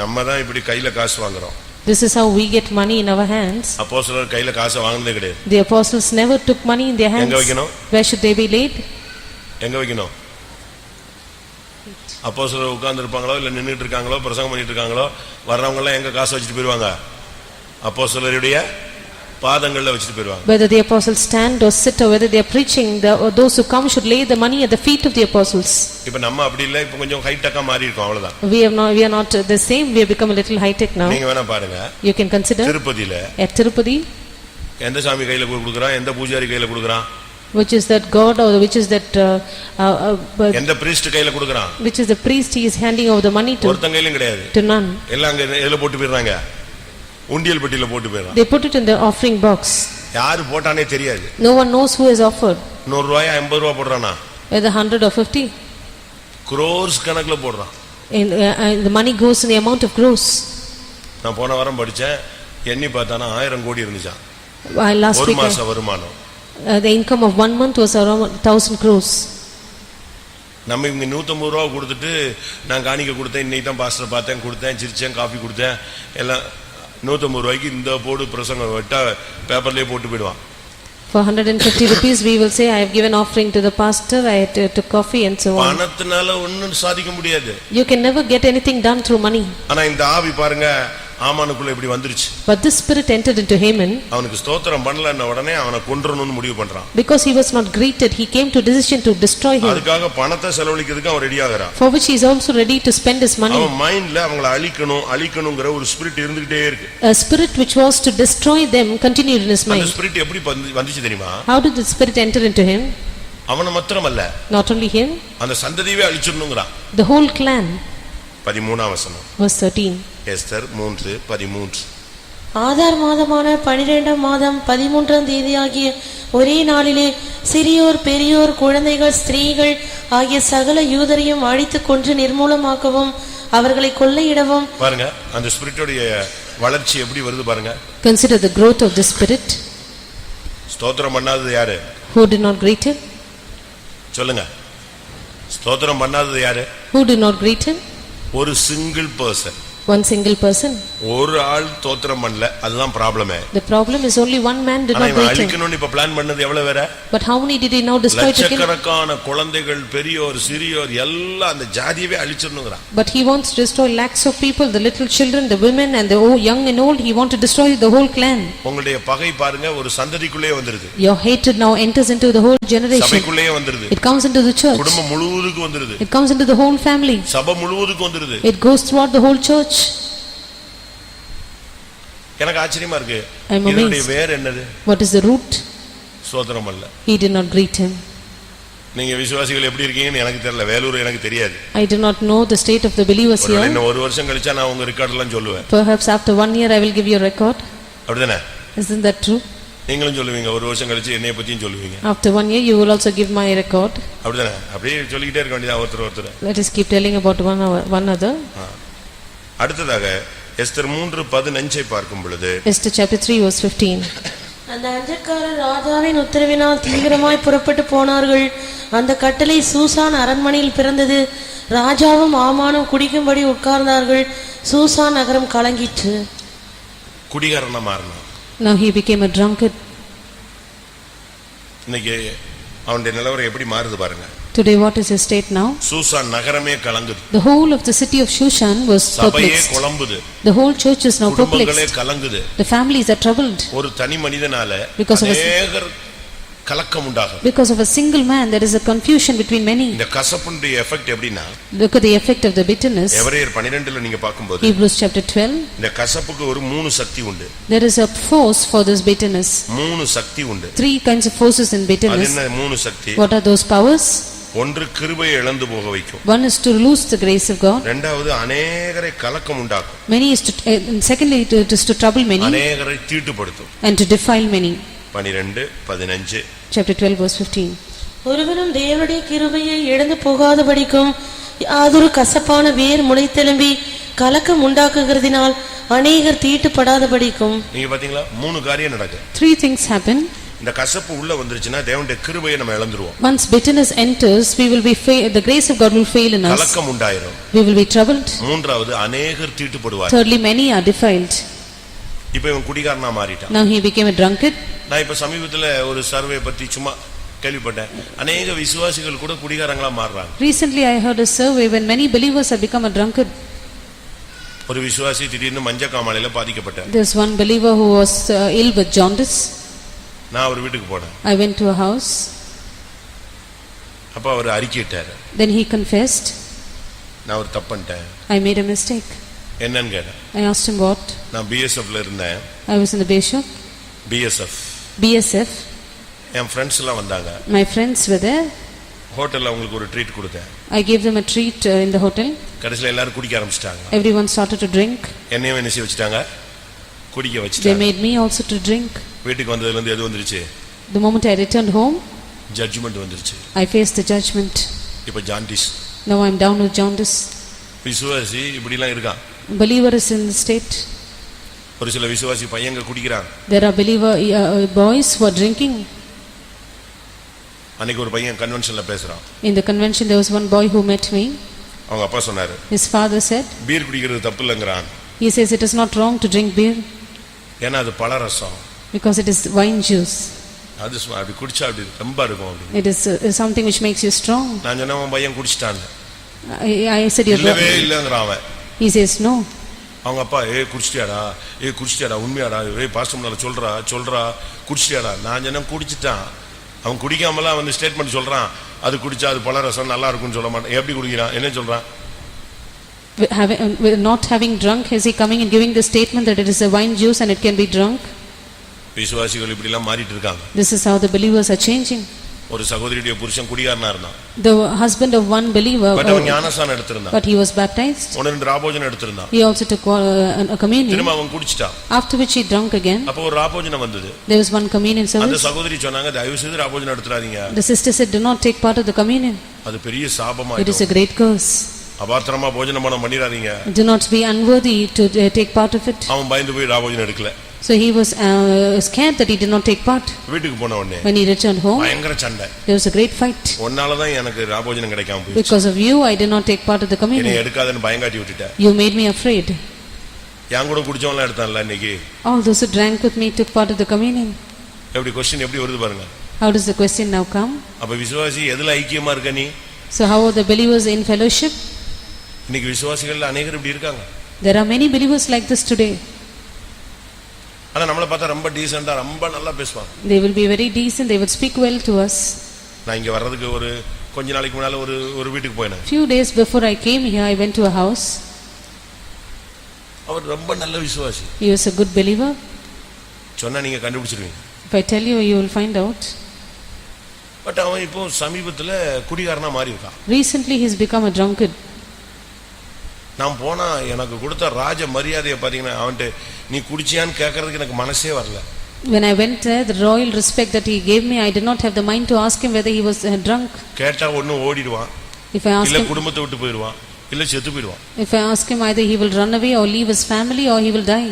நம்ம தான் இப்படி கையில காசு வாங்குறோம். This is how we get money in our hands. அப்போஸ்தலர் கையில காசு வாங்குனதே கிடையாது. The apostles never took money in their hands. எங்க வைக்கணும்? Where should they be laid? எங்க வைக்கணும்? அப்போஸ்தலர் உட்கார்ந்து இருப்பாங்களோ இல்ல நின்னுட்டு இருக்காங்களோ பிரசங்கம் பண்ணிட்டு இருக்காங்களோ வர்றவங்க எல்லாம் எங்க காசு வச்சிட்டு போயிடுவாங்க? அப்போஸ்தலருடைய பாதங்கள்ல வச்சிட்டு போயிடுவாங்க. Whether the apostles stand or sit or whether they are preaching, or those who come should lay the money at the feet of the apostles. இப்ப நம்ம அப்படி இல்ல, இப்ப கொஞ்சம் ஹைடெக்கா மாறி இருக்கோம் அவ்வளவுதான். We are not the same. We have become a little high tech now. நீங்க வேணா பாருங்க. You can consider திருப்பதியில at Tirupati, எந்த சாமி கையில கொடுக்கறான், எந்த பூஜாரி கையில கொடுக்கறான்? which is that god or which is that எந்த priest கையில கொடுக்கறான்? which is the priest he is handing over the money to? ஒருத்தன் கையிலும் கிடையாது. To none. எல்லாம் அங்க எதுல போட்டு போயிடுறாங்க? உண்டியல் பெட்டியில போட்டு போயிடுறாங்க. They put it in the offering box. யாரு போட்டானே தெரியாது. No one knows who has offered. 100 ரூபாய் 50 ரூபாய் போடுறானா? Whether 100 or 50. crores கணக்குல போடுறான். The money goes in the amount of gross. நான் போன வாரம் படிச்சேன், எண்ணி பார்த்தானா 1000 கோடி இருந்துச்சாம். Last ஒரு week மாச வருமானம். the income of 1 month was around 1000 crores. நம்ம இங்க 150 ரூபாய் கொடுத்துட்டு நான் காணிக்க கொடுத்தேன், இன்னைக்கு தான் பாஸ்டர் பார்த்தேன், கொடுத்தேன், சிரிச்சேன், காபி கொடுத்தேன், எல்லாம் 150 ரூபாய்க்கு இந்த போடு பிரசங்கம் விட்டா பேப்பர்லயே போட்டு போயிடுவான். For 150 rupees we will say I have given offering to the pastor, I took coffee and so on. பணத்தினால ஒண்ணும் சாதிக்க முடியாது. You can never get anything done through money. ஆனா இந்த ஆவி பாருங்க ஆமானுக்குள்ள இப்படி வந்துருச்சு. But this spirit entered into Haman. அவனுக்கு ஸ்தோத்திரம் பண்ணலன்ன உடனே அவனை கொன்றணும்னு முடிவு பண்றான். Because he was not greeted, he came to decision to destroy him. அதுக்காக பணத்தை செலவழிக்கிறதுக்கு அவன் ready ஆகறான். For which he is also ready to spend his money. அவன் மைண்ட்ல அவங்களை அழிக்கணும்ங்கற ஒரு ஸ்பிரிட் இருந்துட்டே இருக்கு. A spirit which was to destroy them continued in his mind. அந்த ஸ்பிரிட் எப்படி வந்துச்சு தெரியுமா? How did the spirit enter into him? அவன மாத்திரமல்ல, Not only him, அந்த சந்ததியவே அழிச்சிரணும்ங்கறான். the whole clan. 13ஆம் வசனம். Verse 13. எஸ்தர் 3:13. ஆதார் மாதமான 12ஆம் மாதம் 13ஆம் தேதியாகிய ஒரே நாளிலே சிறியோர் பெரியோர் குழந்தைகள் ஸ்திரீகள் ஆகிய சகல யூதரையும் அழித்து கொன்று நிர்மூலமாக்கவும் அவர்களை கொள்ளையிடவும். பாருங்க அந்த ஸ்பிரிட்டோட வளர்ச்சி எப்படி வருது பாருங்க. Consider the growth of the spirit. ஸ்தோத்திரம் பண்ணாதது யாரு? Who did not greet him? சொல்லுங்க. ஸ்தோத்திரம் பண்ணாதது யாரு? Who did not greet him? ஒரு single person. One single person. ஒரு ஆள் ஸ்தோத்திரம் பண்ணல, அதுதான் ப்ராப்ளமே. The problem is only one man did not greet him. அழிக்கணும்னு இப்ப பிளான் பண்ணது எவ்வளவு வேற? But how many did he now destroy to kill? லட்சக்கணக்கான குழந்தைகள் பெரியோர் சிறியோர் எல்லாம் அந்த ஜாதியவே அழிச்சிரணும்ங்கறான். But he wants to destroy lakhs of people, the little children, the women and the young and old. He wants to destroy the whole clan. உங்களுடைய பகை பாருங்க ஒரு சந்ததிக்குள்ளே வந்துருது. Your hatred now enters into the whole generation. சபைக்குள்ளே வந்துருது. It comes into the church. குடும்பம் முழுவதுக்கும் வந்துருது. It comes into the whole family. சபை முழுவதுக்கும் வந்துருது. It goes throughout the whole church. எனக்கு ஆச்சரியமா இருக்கு. இதனுடைய வேர் என்னது? What is the root? ஸ்தோத்திரம் அல்ல. He did not greet him. நீங்க விசுவாசிகள் எப்படி இருக்கீங்கன்னு எனக்கு தெரியல, வேலூர் எனக்கு தெரியாது. I do not know the state of the believers here. இன்னும் ஒரு வருஷம் கழிச்சா நான் உங்க ரெக்கார்ட் எல்லாம் சொல்லுவேன். Perhaps after 1 year I will give you a record. அப்படிதானே? Isn't that true? நீங்களும் சொல்லுவீங்க, ஒரு வருஷம் கழிச்சு என்னைய பத்தியும் சொல்லுவீங்க. After 1 year you will also give my record. அப்படிதானே? அப்படியே சொல்லிக்கிட்டே இருக்க வேண்டியது ஒருத்தர். Let us keep telling about one another. அடுத்ததாக எஸ்தர் 3:15 பார்க்கும் பொழுது Esther chapter 3 verse 15. அந்த அஞ்சற்காரர் ராஜாவின் உத்தரவினால் தீவிரமாய் புறப்பட்டு போனார்கள். அந்த கட்டளை சூசான் அரண்மனையில் பிறந்தது. ராஜாவும் ஆமானும் குடிக்கும்படி உட்கார்ந்தார்கள். சூசான் நகரம் கலங்கிற்று. குடிகாரனா மாறினான். Now he became a drunkard. இன்னைக்கு அவனுடைய நிலவரம் எப்படி மாறுது பாருங்க. Today what is his state now? Shushan நகரமே கலங்குது. The whole of the city of Shushan was சபையே perplexed. குழம்புது. The whole church is now குடும்பங்களே perplexed. கலங்குது. The families are troubled. ஒரு தனி மனிதனால Because of அநேகர் கலக்கம் உண்டாகும். Because of a single man there is a confusion between many. இந்த கசப்புடைய effect எப்படின்னா, Look at the effect of the bitterness. எபிரேயர் 12ல நீங்க பாக்கும்போது Hebrews chapter 12. இந்த கசப்புக்கு ஒரு 3 சக்தி உண்டு. There is a force for this bitterness. 3 சக்தி உண்டு. 3 kinds of forces in அது bitterness. என்ன 3 சக்தி? What are those powers? ஒன்று கிருபையை இழந்து போக வைக்கும். One is to lose the grace of God. இரண்டாவது அநேகரை கலக்கம் உண்டாக்கும். Many is to secondly it is to trouble many அநேகரை தீட்டுப்படுத்தும். and to defile many. 12:15 Chapter 12 verse 15. ஒருவனும் தேவனுடைய கிருபையை இழந்து போகாதபடிக்கும் யாதொரு கசப்பான வேர் முளைத்தெலும்பி கலக்கம் உண்டாக்குகிறதினால் அநேகர் தீட்டுப்படாதபடிக்கும். நீங்க பாத்தீங்களா 3 காரியம் நடக்குது. 3 things happen. இந்த கசப்பு உள்ள வந்துருச்சுன்னா தேவனுடைய கிருபையை நம்ம இழந்துருவோம். Once bitterness enters, we will be the grace of God will fail in us. கலக்கம் உண்டாயிரும். We will be troubled. மூன்றாவது அநேகர் தீட்டுப்படுவார். Thirdly, many are defiled. இப்போ இவன் குடிகாரனா மாறிட்டான். Now he became a drunkard. நான் இப்ப சமீபத்துல ஒரு சர்வே பத்தி சும்மா கேள்விப்பட்டேன். அநேக விசுவாசிகள் கூட குடிகாரங்களா மாறுறாங்க. Recently I heard a survey when many believers have become a drunkard. ஒரு விசுவாசி திடீர்னு மஞ்சக்காமாலையில பாதிக்கப்பட்டார். There's one believer who was ill with jaundice. நான் அவர் வீட்டுக்கு போனேன். I went to a house. அப்ப அவர் அறிக்கையிட்டார். Then he confessed. நான் ஒரு தப்பு பண்ணிட்டேன். I made a mistake. என்னன்னு கேட்டேன். I asked him what. நான் BSF ல இருந்தேன். I was in the bishop. BSF. N friends எல்லாம் வந்தாங்க. My friends were there. ஹோட்டல்ல அவங்களுக்கு ஒரு ட்ரீட் கொடுத்தேன். I gave them a treat in the hotel. கடைசில எல்லாரும் குடிக்க ஆரம்பிச்சிட்டாங்க. Everyone started to drink. என்னையும் என்ன வச்சிட்டாங்க? குடிக்க They வச்சிட்டாங்க. made me also to drink. வீட்டுக்கு வந்ததுல இருந்து எது வந்துருச்சு? The moment I returned home, judgment வந்துருச்சு. I faced the judgment. இப்ப jaundice. Now I am down with jaundice. விசுவாசி இப்படி எல்லாம் இருக்கான். Believer is in the state. ஒரு சில விசுவாசி பையங்க குடிக்கிறாங்க. There are believer boys who are drinking. அன்னைக்கு ஒரு பையன் கன்வென்ஷன்ல பேசுறான். In the convention there was one boy who met me. அவங்க அப்பா சொன்னாரு. His father said. பீர் குடிக்கிறது தப்பு இல்லங்கறான். He says it is not wrong to drink beer. ஏன்னா அது பழரசம். Because it is wine juice. அது அப்படி குடிச்சா அப்படி ரொம்ப இருக்கும் அப்படி. It is something which makes you strong. நான் சொன்னேன் உன் பையன் குடிச்சிட்டான். I said your brother. இல்லவே இல்லங்கறான் அவன். He says no. அவங்க அப்பா குடிச்சிட்டியாடா உண்மையாடா பாஸ்டர் முன்னால சொல்றா குடிச்சிட்டியாடா. நான் சொன்னேன் குடிச்சிட்டான். அவன் குடிக்காமலாம் வந்து ஸ்டேட்மெண்ட் சொல்றான். அது குடிச்சா அது பழரசம் நல்லா இருக்கும்னு சொல்ல மாட்டான். எப்படி குடிக்கிறான்? என்ன சொல்றான்? Not having drunk, is he coming and giving the statement that it is a wine juice and it can be drunk? விசுவாசிகள் இப்படி எல்லாம் மாறிட்டு இருக்காங்க. This is how the believers are changing. ஒரு சகோதரியுடைய புருஷன் குடிகாரனா இருந்தான். The husband of one believer, but அவன் ஞானஸ்நானம் எடுத்திருந்தான். but he was baptized. 1-2 ராபோஜனம் எடுத்திருந்தான். He also took a communion. திரும்ப அவன் குடிச்சிட்டான். After which he drank again. அப்ப ஒரு ராபோஜனம் வந்தது. There was one communion service. அந்த சகோதரி சொன்னாங்க தயவு செய்து ராபோஜனம் எடுத்துறாதீங்க. The sister said do not take part of the communion. அது பெரிய சாபமா It is a great curse. அபாத்திரமா போஜனம் பண்ணிராதீங்க. Do not be unworthy to take part of it. அவன் பயந்து போய் ராபோஜனம் எடுக்கல. So he was scared that he did not take part. வீட்டுக்கு போன உடனே when he returned home பயங்கர சண்டை. There was a great fight. ஒன்னால தான் எனக்கு ராபோஜனம் கிடைக்காம போச்சு. Because of you I did not take part of the communion. என்னை எடுக்காதன்னு பயங்காட்டி விட்டுட்ட. You made me afraid. யான் கூட குடிச்சவங்க எடுத்தான்ல இன்னைக்கு. All those who drank with me took part of the communion. எப்படி क्वेश्चन எப்படி வருது பாருங்க. How does the question now come? அப்ப விசுவாசி எதுல ஐக்கியமா இருக்க நீ? So how are the believers in fellowship? இன்னைக்கு விசுவாசிகள் अनेகர் இப்படி இருக்காங்க. There are many believers like this today. ஆனா நம்மள பார்த்தா ரொம்ப டீசன்ட்டா ரொம்ப நல்லா பேசுவாங்க. They will be very decent, they will speak well to us. நான் இங்க வர்றதுக்கு ஒரு கொஞ்ச நாளைக்கு முன்னால ஒரு வீட்டுக்கு போனேன். Few days before I came here I went to a house. அவர் ரொம்ப நல்ல விசுவாசி. He was a good believer. சொன்னா நீங்க கண்டுபிடிச்சிடுவீங்க. If I tell you, you will find out. But அவன் இப்போ சமீபத்துல குடிகாரனா மாறி இருக்கான். Recently he has become a drunkard. நான் போனா எனக்கு கொடுத்த ராஜ மரியாதையை பாத்தீங்கன்னா அவன்ட்ட நீ குடிச்சியான்னு கேட்கறதுக்கு எனக்கு மனசே வரல. When I went there, the royal respect that he gave me, I did not have the mind to ask him whether he was drunk. கேட்டா ஒண்ணு ஓடிடுவான். If I ask இல்ல him, குடும்பத்தை விட்டு போயிடுவான். இல்ல செத்து போயிடுவான். if I ask him, either he will run away or leave his family or he will die.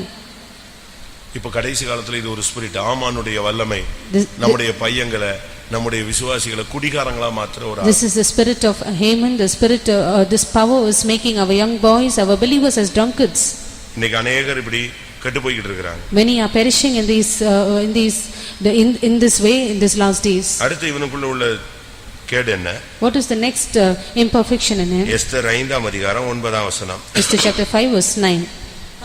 இப்ப கடைசி காலத்துல இது ஒரு ஸ்பிரிட் ஆமானுடைய வல்லமை நம்முடைய பையங்களை நம்முடைய விசுவாசிகளை குடிகாரங்களா மாத்துற ஒரு This is the spirit of Haman, the spirit this power is making our young boys, our believers as drunkards. இன்னைக்கு अनेகர் இப்படி கெட்டு போயிட்டு இருக்காங்க. Many are perishing in this way in these last days. அடுத்து இவனுக்குள்ள உள்ள கேடு என்ன? What is the next imperfection in him? Esther 5ஆம் அதிகாரம் 9ஆம் வசனம். Esther chapter 5 verse 9.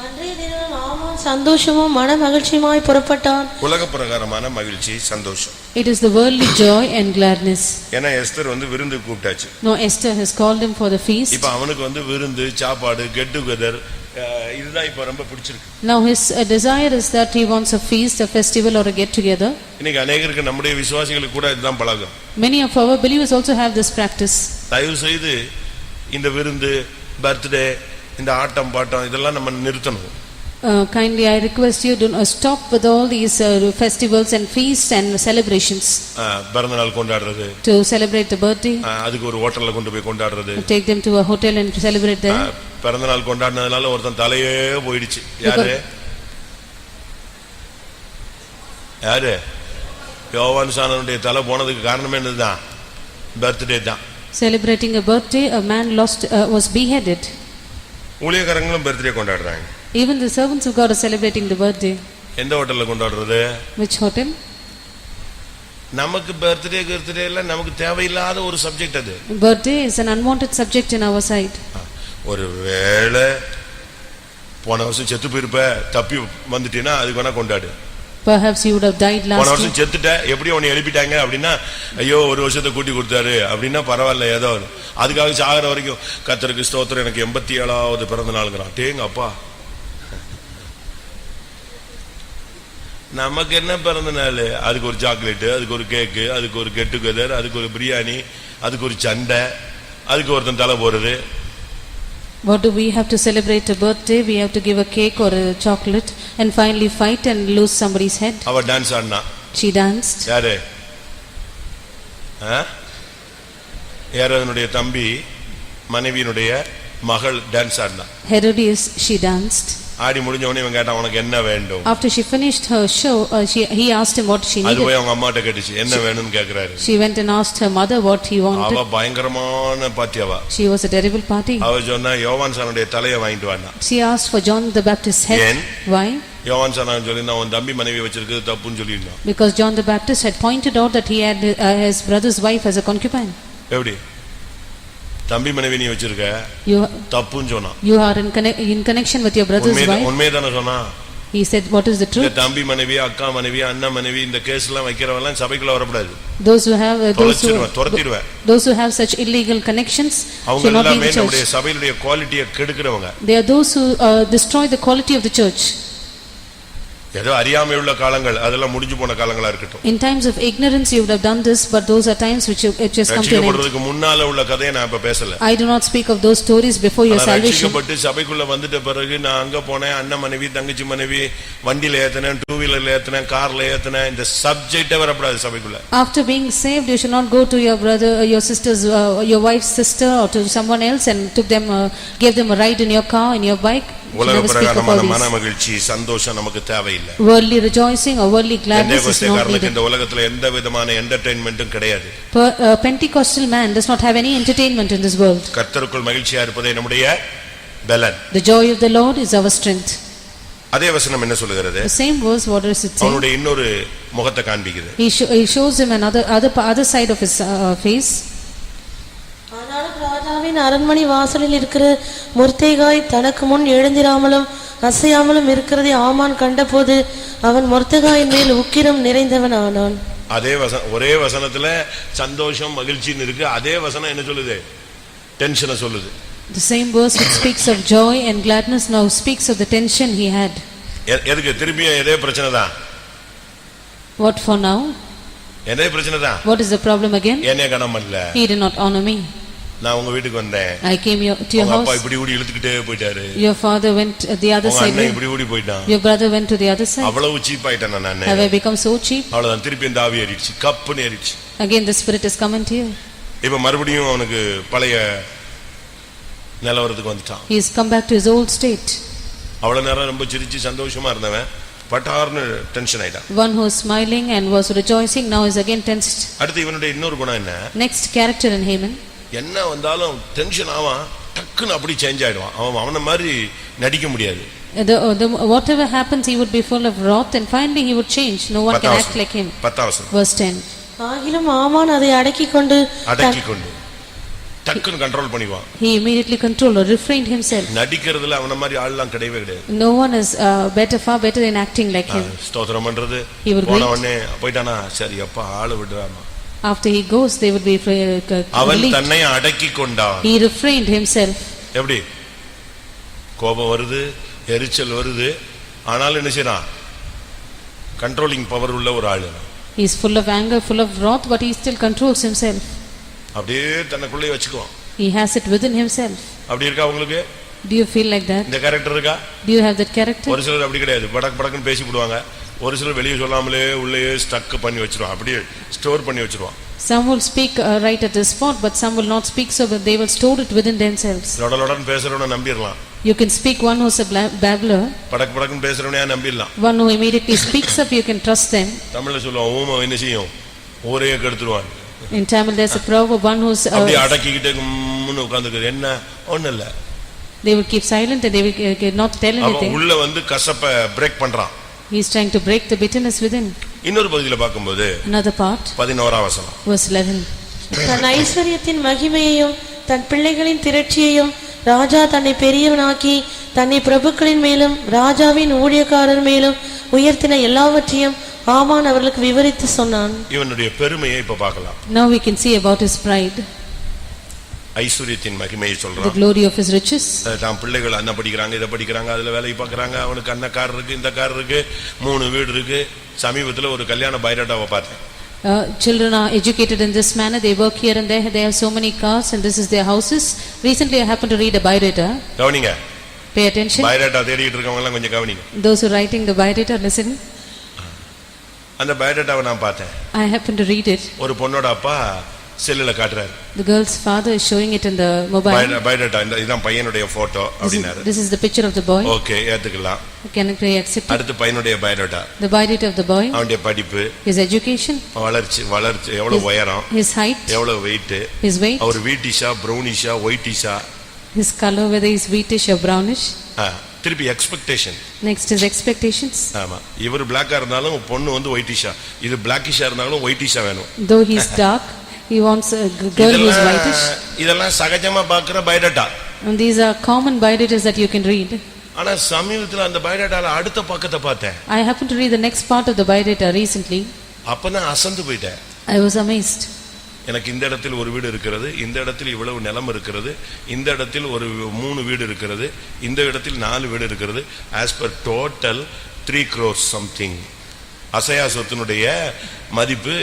அன்றைய தினம் ஆமான் சந்தோஷமும் மன மகிழ்ச்சியுமாய் புறப்பட்டான். உலக பிரகாரமான மகிழ்ச்சி சந்தோஷம். It is the worldly joy and gladness. ஏன்னா எஸ்தர் விருந்துக்கு கூப்பிட்டாச்சு. No, Esther has called him for the feast. இப்ப அவனுக்கு விருந்து சாப்பாடு கெட் டுகெதர் இதுதான் இப்ப ரொம்ப பிடிச்சிருக்கு. Now his desire is that he wants a feast, a festival or a get together. இன்னைக்கு अनेகருக்கு நம்முடைய விசுவாசிகளுக்கு கூட இதுதான் பழக்கம். Many of our believers also have this practice. தயவு செய்து இந்த விருந்து பர்த்டே இந்த ஆட்டம் பாட்டம் இதெல்லாம் நம்ம நிறுத்தணும். Kindly I request you, do not stop with all these festivals and feasts and celebrations. பிறந்த நாள் கொண்டாடுறது, To celebrate the birthday, அதுக்கு ஒரு ஹோட்டல்ல கொண்டு போய் கொண்டாடுறது. take them to a hotel and celebrate there. பிறந்த நாள் கொண்டாடினதுனால ஒருத்தன் தலையே போயிடுச்சு. யாரு யாரு? யோவான் ஸ்நானனுடைய தலை போனதுக்கு காரணமே என்னதுதான்? பர்த்டே தான். Celebrating a birthday, a man was beheaded. ஊழியக்காரங்களும் பர்த்டே கொண்டாடுறாங்க. Even the servants of God are celebrating the birthday. எந்த ஹோட்டல்ல கொண்டாடுறது? Which hotel? நமக்கு பர்த்டே எல்லாம் நமக்கு தேவையில்லாத ஒரு சப்ஜெக்ட் அது. Birthday is an unwanted subject in our side. ஒரு வேளை போன வருஷம் செத்து போயிருப்ப, தப்பி வந்துட்டீன்னா அதுக்கு வேணா கொண்டாடு. Perhaps you would have died last போன year. வருஷம் செத்துட்ட, எப்படி உன்னை எழுப்பிட்டாங்க அப்படின்னா, ஐயோ ஒரு வருஷத்தை கூட்டி கொடுத்தாரு அப்படின்னா பரவாயில்ல, ஏதோ அதுக்காக சாகிற வரைக்கும் கர்த்தருக்கு ஸ்தோத்திரம், எனக்கு 87வது பிறந்த நாளுங்கிறான். டேங்க அப்பா, நமக்கு என்ன பிறந்த நாள்? அதுக்கு ஒரு சாக்லேட்டு, அதுக்கு ஒரு கேக்கு, அதுக்கு ஒரு கெட் டுகெதர், அதுக்கு ஒரு பிரியாணி, அதுக்கு ஒரு சண்டை, அதுக்கு ஒருத்தன் தலை போறது. What do we have to celebrate a birthday? We have to give a cake or a chocolate and finally fight and lose somebody's head. அவ டான்ஸ் ஆடினா. She danced. யாரு? ஏரோதனுடைய தம்பி மனைவியினுடைய மகள் டான்ஸ் ஆடினா. Herodias, she danced. ஆடி முடிஞ்ச உடனே இவன் கேட்டான், உனக்கு என்ன வேண்டும்? After she finished her show, he asked him what she அது needed. போய் அவங்க அம்மாட்ட கேட்டுச்சு, என்ன வேணும்னு கேக்குறாரு. She went and asked her mother what he wanted. அவ பயங்கரமான பாத்தியாவா. She was a terrible party. அவ சொன்னா, யோவான் சானனுடைய தலையை வாங்கிட்டு வான்னா. She asked for John the Baptist's head. Why? யோவான் சானன் சொல்லினா அவன் தம்பி மனைவி வச்சிருக்கிறது தப்புன்னு சொல்லிருந்தான். Because John the Baptist had pointed out that he had his brother's wife as a concubine. எப்படி தம்பி மனைவி நீ வச்சிருக்க தப்புன்னு சொன்னான். You are in connection with your brother's wife. உண்மைதானே சொன்னா? He said, what is the truth? தம்பி மனைவி, அக்கா மனைவி, அண்ணன் மனைவி, இந்த கேஸ் எல்லாம் வைக்கிறவெல்லாம் சபைக்குள்ள வரக்கூடாது. Those who have those who have such illegal connections should not be in the church. நம்முடைய சபையுடைய குவாலிட்டியை கெடுக்கிறவங்க. They are those who destroy the quality of the church. ஏதோ அறியாமை உள்ள காலங்கள், அதெல்லாம் முடிஞ்சு போன காலங்களா இருக்கட்டும். In times of ignorance you would have done this, but those are times which it just come to an end. ரட்சிக்கப்படுறதுக்கு முன்னால உள்ள கதையை நான் இப்ப பேசல. I do not speak of those stories before your salvation. ரட்சிக்கப்பட்டு சபைக்குள்ள வந்துட்ட பிறகு நான் அங்க போனேன், அண்ணன் மனைவி, தங்கச்சி மனைவி, வண்டியில ஏத்துனேன், டூ வீலர்ல ஏத்துனேன், கார்ல ஏத்துனேன், இந்த சப்ஜெக்டே வரக்கூடாது சபைக்குள்ள. After being saved, you should not go to your brother, your sister's, your wife's sister, or to someone else and gave them a ride in your car, in your bike. உலக பிரகாரமான மனமகிழ்ச்சி, சந்தோஷம் நமக்கு தேவையில்லை. Worldly rejoicing or worldly gladness is not needed. இந்த உலகத்துல எந்த விதமான என்டர்டெயின்மென்ட்டும் கிடையாது. Pentecostal man does not have any entertainment in this world. கர்த்தருக்குள் மகிழ்ச்சியா இருப்பதே நம்முடைய பலன். The joy of the Lord is our strength. அதே வசனம் என்ன சொல்லுகிறது? The same verse, what does it say? அவனுடைய இன்னொரு முகத்தை காண்பிக்குது. He shows him other side of his face. ராஜாவின் அரண்மனை வாசலில் இருக்கிற மொர்தெகாய் தனக்கு முன் எழுந்திராமலும் அசையாமலும் இருக்கிறதை ஆமான் கண்டபோது அவன் மொர்தெகாயின் மேல் உக்கிரம் நிறைந்தவன் ஆனான். அதே ஒரே வசனத்துல சந்தோஷம் மகிழ்ச்சின்னு இருக்கு. அதே வசனம் என்ன சொல்லுது? டென்ஷனை சொல்லுது. The same verse which speaks of joy and gladness now speaks of the tension he had. எதுக்கு திருப்பியும் இதே பிரச்சனை தான்? What for now? இதே பிரச்சனை தான். What is the problem again? என்னைய கனம் பண்ணல. He did not honor me. நான் உங்க வீட்டுக்கு வந்தேன். I came to your house. அப்பா இப்படி ஓடி இழுத்துக்கிட்டே போயிட்டாரு. Your father went the other side. அண்ணன் இப்படி ஓடி போய்ட்டான். Your brother went to the other side. அவ்வளவு சீப் ஆயிட்டேன் நான். Have I become so cheap? அவ்வளவுதான், திருப்பி இந்த ஆவி ஏறிடுச்சு, கப்புன்னு ஏறிடுச்சு. Again the spirit is coming to you. இப்ப மறுபடியும் அவனுக்கு பழைய நிலவரத்துக்கு வந்துட்டான். He has come back to his old state. அவ்வளவு நேரம் ரொம்ப சிரிச்சு சந்தோஷமா இருந்தவன் பட்டார்னு டென்ஷன் ஆயிட்டான். One who was smiling and was rejoicing now is again tensed. அடுத்து இவனுடைய இன்னொரு குணம் என்ன? Next character in Haman. என்ன வந்தாலும் டென்ஷன் ஆவான், டக்குன்னு அப்படி சேஞ்ச் ஆயிடுவான். அவன மாதிரி நடிக்க முடியாது. Whatever happens he would be full of wrath and finally he would change. No one can act like him. 10th Verse 10. ஆகிலும் ஆமான் அதை அடக்கிக்கொண்டு டக்குன்னு கண்ட்ரோல் பண்ணிடுவான். He immediately controlled or refrained himself. நடிக்கிறதுல அவன மாதிரி ஆளெல்லாம் கிடையவே கிடையாது. No one is far better in acting like him. ஸ்தோத்திரம் பண்றது போன உடனே போய்ட்டானா, சரி அப்பா ஆளு விடுறாமா. After he goes they would be அவன் தன்னை அடக்கிக் கொண்டான். He refrained himself. எப்படி? கோபம் வருது, எரிச்சல் வருது, ஆனால் என்ன செய்றான்? கண்ட்ரோலிங் பவர் உள்ள ஒரு ஆளு. He is full of anger, full of wrath, but he still controls himself. அப்படியே தனக்குள்ளே வச்சுக்குவான். He has it within himself. அப்படி இருக்கா உங்களுக்கு? Do you feel like that? இந்த கேரக்டர் இருக்கா? Do you have that character? ஒரு சிலர் அப்படி கிடையாது, படக் படக்குன்னு பேசி விடுவாங்க. ஒரு சிலர் வெளியே சொல்லாமலே உள்ளே ஸ்டக் பண்ணி வச்சிருவான், அப்படியே ஸ்டோர் பண்ணி வச்சிருவான். Some will speak right at the spot, but some will not speak, so they will store it within themselves. லொடலொடன் பேசுறவன நம்பிரலாம். You can speak one who is a babbler. படக் படக்குன்னு பேசுறவனையா நம்பிரலாம். One who immediately speaks up, you can trust them. தமிழ்ல சொல்லுவான், ஊமை என்ன செய்யும், ஊரையே கெடுத்துருவான். In Tamil there's a proverb, one who's அப்படியே அடக்கிக்கிட்டே முன்னு உட்கார்ந்துக்குது, என்ன ஒண்ணு இல்ல. They will keep silent and they will not tell anything. அவன் உள்ள வந்து கசப்பை பிரேக் பண்றான். He is trying to break the bitterness within. இன்னொரு பகுதியில பாக்கும்போது Another part, 11ஆம் வசனம். verse 11. தன் ஐஸ்வரியத்தின் மகிமையையும் தன் பிள்ளைகளின் திரட்சியையும் ராஜா தன்னை பெரியவனாக்கி தன்னை பிரபுக்களின் மேலும் ராஜாவின் ஊழியக்காரர் மேலும் உயர்த்தின எல்லாவற்றையும் ஆமான் அவர்களுக்கு விவரித்து சொன்னான். இவனுடைய பெருமையை இப்ப பார்க்கலாம். Now we can see about his pride, ஐஸ்வரியத்தின் மகிமையை the சொல்றான். glory of his riches. தான் பிள்ளைகள் அண்ணன் படிக்கிறாங்க, இதை படிக்கிறாங்க, அதுல வேலை பார்க்கறாங்க, அவனுக்கு அண்ணன் கார் இருக்கு, இந்த கார் இருக்கு, 3 வீடு இருக்கு. சமீபத்துல ஒரு கல்யாண பைரட்டாவை பார்த்தேன். Children are educated in this manner, they work here and there, they have so many cars and this is their houses. Recently I happened to read a biodata. கவனிங்க, Pay attention. பைரட்டா தேடிட்டு இருக்கவங்க எல்லாம் கொஞ்சம் கவனிங்க. Those who are writing the biodata, listen. அந்த பைரட்டாவை நான் பார்த்தேன். I happened to read it. ஒரு பொண்ணோட அப்பா செல்லுல காட்டுறாரு. The girl's father is showing it in the mobile. பைரட்டா இதான் பையனுடைய போட்டோ அப்படினாரு. This is the picture of the boy. Okay, ஏத்துக்கலாம். Can I accept it? அடுத்து பையனுடைய பைரட்டா. The biodata of the boy. அவனுடைய படிப்பு, His education. வளர்ச்சி எவ்வளவு உயரம், His height. எவ்வளவு வெயிட், His weight. அவர் வீட்டிஷா ப்ரௌனிஷா ஒயிட்டிஷா, His color, whether he is wheatish or brownish. திருப்பி எக்ஸ்பெக்டேஷன். Next is expectations. ஆமா, இவர் பிளாக்கா இருந்தாலும் பொண்ணு வந்து ஒயிட்டிஷா, இது பிளாக்கிஷா இருந்தாலும் ஒயிட்டிஷா வேணும். Though he is dark, he wants a girl who is whitish. இதெல்லாம் சகஜமா பார்க்கிற biodata. And these are common biodatas that you can read. ஆனா சமீபத்துல அந்த பயோடேட்டால அடுத்த பக்கத்தை பார்த்தேன். I happened to read the next part of the biodata recently. அப்பதான் அசந்து போயிட்டேன். I was amazed. எனக்கு இந்த இடத்தில் ஒரு வீடு இருக்கிறது, இந்த இடத்தில் இவ்வளவு நிலம் இருக்கிறது, இந்த இடத்தில் ஒரு 3 வீடு இருக்கிறது, இந்த இடத்தில் 4 வீடு இருக்கிறது. as per total 3 crores something. அசையா சொத்தினுடைய மதிப்பு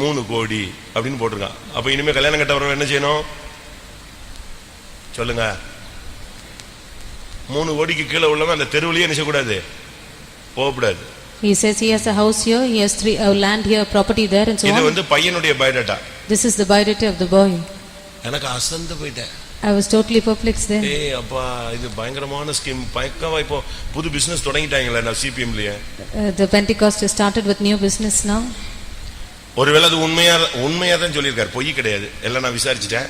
3 கோடி அப்படின்னு போட்டிருக்கான். அப்ப இனிமே கல்யாணம் கட்டவர்கள் என்ன செய்யணும் சொல்லுங்க? 3 கோடிக்கு கீழே உள்ளவன் அந்த தெருவிலேயே என்ன செய்யக்கூடாது, போகக்கூடாது. He says he has a house here, he has 3 land here, property there and so இது on. வந்து பையனுடைய biodata. This is the biodata of the boy. எனக்கு அசந்து போயிட்டேன். I was totally perplexed there. அப்பா இது பயங்கரமான ஸ்கீம். பயங்கரமா இப்போ புது பிசினஸ் தொடங்கிட்டாங்களே நான் சிபிஎம்லயே. The Pentecost has started with new business now. ஒருவேளை அது உண்மையா தான் சொல்லியிருக்காரு, பொய் கிடையாது. எல்லாம் நான் விசாரிச்சிட்டேன்,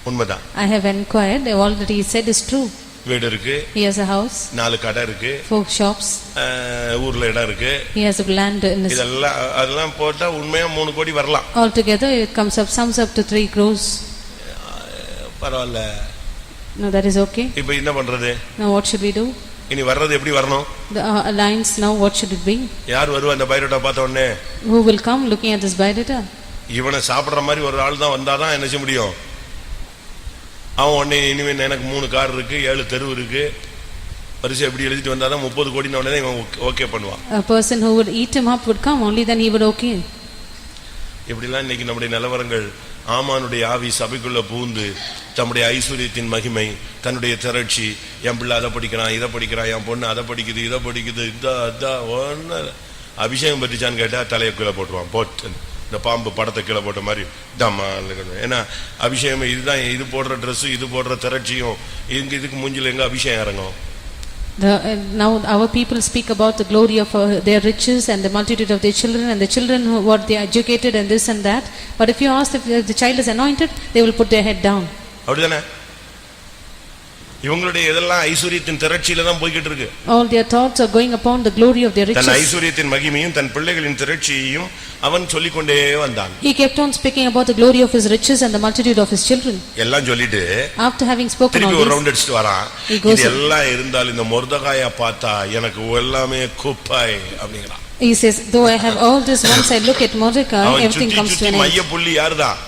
உண்மைதான். I have inquired, all that he said is true. வீடு இருக்கு, He has a house, 4 கடை இருக்கு, 4 shops, ஊர்ல இடம் இருக்கு. he has a land in his. அதெல்லாம் போட்டா உண்மையா 3 கோடி வரலாம். Altogether it sums up to 3 crores. பரவாயில்ல. No, that is okay. இப்போ என்ன பண்றது? Now what should we do? இனி வர்றது எப்படி வரணும்? The alliance now, what should it be? யார் வருவா அந்த பயோடேட்டா பார்த்த உடனே? Who will come looking at this biodata? இவனை சாப்பிடுற மாதிரி ஒரு ஆள் தான் வந்தாதான் என்ன செய்ய முடியும். அவன் உடனே இனிமே எனக்கு 3 கார் இருக்கு, 7 தெரு இருக்கு, பரிசு எப்படி எழுதிட்டு வந்தாதான் 30 கோடின்னு உடனே இவன் ஓகே பண்ணுவான். A person who would eat him up would come, only then he would okay. இப்படிலாம் இன்னைக்கு நம்முடைய நிலவரங்கள். ஆமானுடைய ஆவி சபைக்குள்ள பூந்து தம்முடைய ஐஸ்வரியத்தின் மகிமை, தன்னுடைய திரட்சி, என் பிள்ளை அதை படிக்கிறான், இதை படிக்கிறான், என் பொண்ணு அதை படிக்குது, இதை படிக்குது, ஒன்னு அபிஷேகம் பற்றிச்சான்னு கேட்டா தலையை கீழே போட்டுருவான். போட்டு இந்த பாம்பு படத்தை கீழே போட்ட மாதிரி தம்மா. ஏன்னா அபிஷேகம் இதுதான், இது போடுற ட்ரெஸ், இது போடுற திரட்சியும் இதுக்கு மூஞ்சில எங்க அபிஷேகம் இறங்கும். Now our people speak about the glory of their riches and the multitude of their children and the children who what they are educated and this and that. But if you ask if the child is anointed, they will put their head down. அப்படிதானே? இவங்களுடைய இதெல்லாம் ஐஸ்வரியத்தின் திரட்சியில தான் போய்கிட்டு இருக்கு. All their thoughts are going upon the glory of their riches. தன் ஐஸ்வரியத்தின் மகிமையும் தன் பிள்ளைகளின் திரட்சியையும் அவன் சொல்லிக்கொண்டே வந்தான். He kept on speaking about the glory of his riches and the multitude of his children. எல்லாம் சொல்லிட்டு After having spoken all திருப்பி ஒரு this, round அடிச்சிட்டு வரான். இது எல்லாம் இருந்தால் இந்த மொர்தகாயை பார்த்தா எனக்கு எல்லாமே குப்பாய் அப்படிங்கறான். He says, though I have all this, once I look at Mordecai, everything comes to an end. மைய புள்ளி யாருதான்?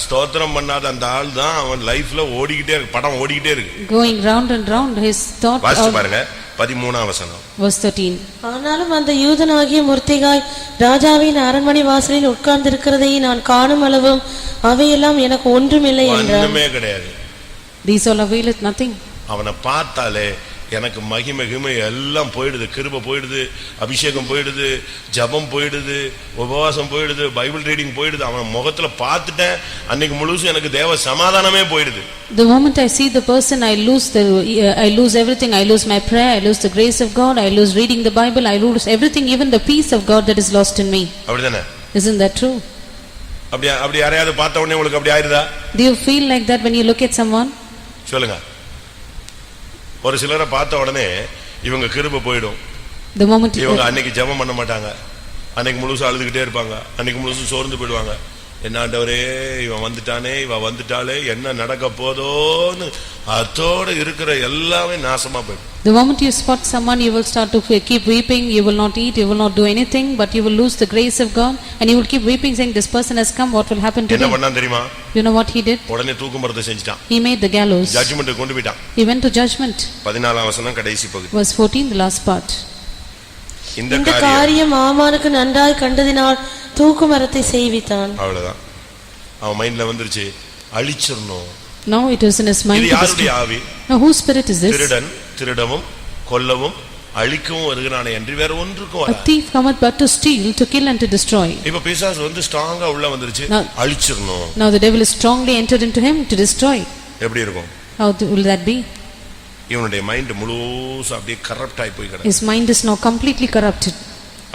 ஸ்தோத்திரம் பண்ணாத அந்த ஆள் தான் அவன் லைஃப்ல ஓடிக்கிட்டே இருக்கு, படம் ஓடிக்கிட்டே இருக்கு. Going round and round his thought. வாசிச்சு பாருங்க, 13ஆம் வசனம். Verse 13. ஆனாலும் அந்த யூதனாகிய முர்த்திகாய் ராஜாவின் அரண்மனை வாசலில் உட்கார்ந்திருக்கிறதை நான் காணும் அளவும் அவையெல்லாம் எனக்கு ஒன்றுமில்லை என்றார். ஒண்ணுமே கிடையாது. These all availeth nothing. அவனை பார்த்தாலே எனக்கு மகிமை எல்லாம் போயிடுது, கிருபை போயிடுது, அபிஷேகம் போயிடுது, ஜபம் போயிடுது, உபவாசம் போயிடுது, பைபிள் ரீடிங் போயிடுது. அவன் முகத்துல பார்த்துட்டேன் அன்னைக்கு முழுசும் எனக்கு தேவ சமாதானமே போயிடுது. The moment I see the person, I lose everything. I lose my prayer, I lose the grace of God, I lose reading the Bible, I lose everything, even the peace of God that is lost in me. அப்படிதானே? Isn't that true? அப்படி யாரையாவது பார்த்த உடனே உங்களுக்கு அப்படி ஆயிருதா? Do you feel like that when you look at someone? சொல்லுங்க. ஒரு சிலரை பார்த்த உடனே இவங்க கிருபை போயிடும். The moment இவங்க அன்னைக்கு ஜெபம் பண்ண மாட்டாங்க, அன்னைக்கு முழுசும் அழுதுகிட்டே இருப்பாங்க, அன்னைக்கு முழுசும் சோர்ந்து போயிடுவாங்க. என்ன ஆண்டவரே இவன் வந்துட்டானே, இவ வந்துட்டாலே, என்ன நடக்க போதோன்னு அதோட இருக்கிற எல்லாமே நாசமா போயிடும். The moment you spot someone, you will start to keep weeping. You will not eat, you will not do anything, but you will lose the grace of God, and you will keep weeping, saying, "This person has come. What will happen to என்ன him?" பண்ணான் தெரியுமா? You know what he did? உடனே தூக்கு மரத்தை செஞ்சிட்டான். He made the gallows. Judgment கொண்டு போயிட்டான். He went to judgment. 14ஆம் வசனம் கடைசி பகுதி. Verse 14, the last part. இந்த காரியம் ஆமானுக்கு நன்றாய் கண்டதினால் தூக்கு மரத்தை செய்வித்தான். அவ்வளவுதான். அவன் மைண்ட்ல வந்துருச்சு, அழிச்சிரணும். Now it is in his mind. இது யாருடைய ஆவி? Now whose spirit is this? திருடன் திருடவும் கொல்லவும் அழிக்கவும் வருகிறானே என்று வேற ஒன்றுக்கும் A வராது. thief cometh but to steal, to kill and to destroy. இப்ப பிசாசு வந்து ஸ்ட்ராங்கா உள்ள வந்துருச்சு, அழிச்சிரணும். Now the devil is strongly entered into him to destroy. எப்படி இருக்கும்? How will that be? இவனுடைய மைண்ட் முழுசா அப்படியே கரப்ட் ஆகி போய் கிடக்கு. His mind is now completely corrupted.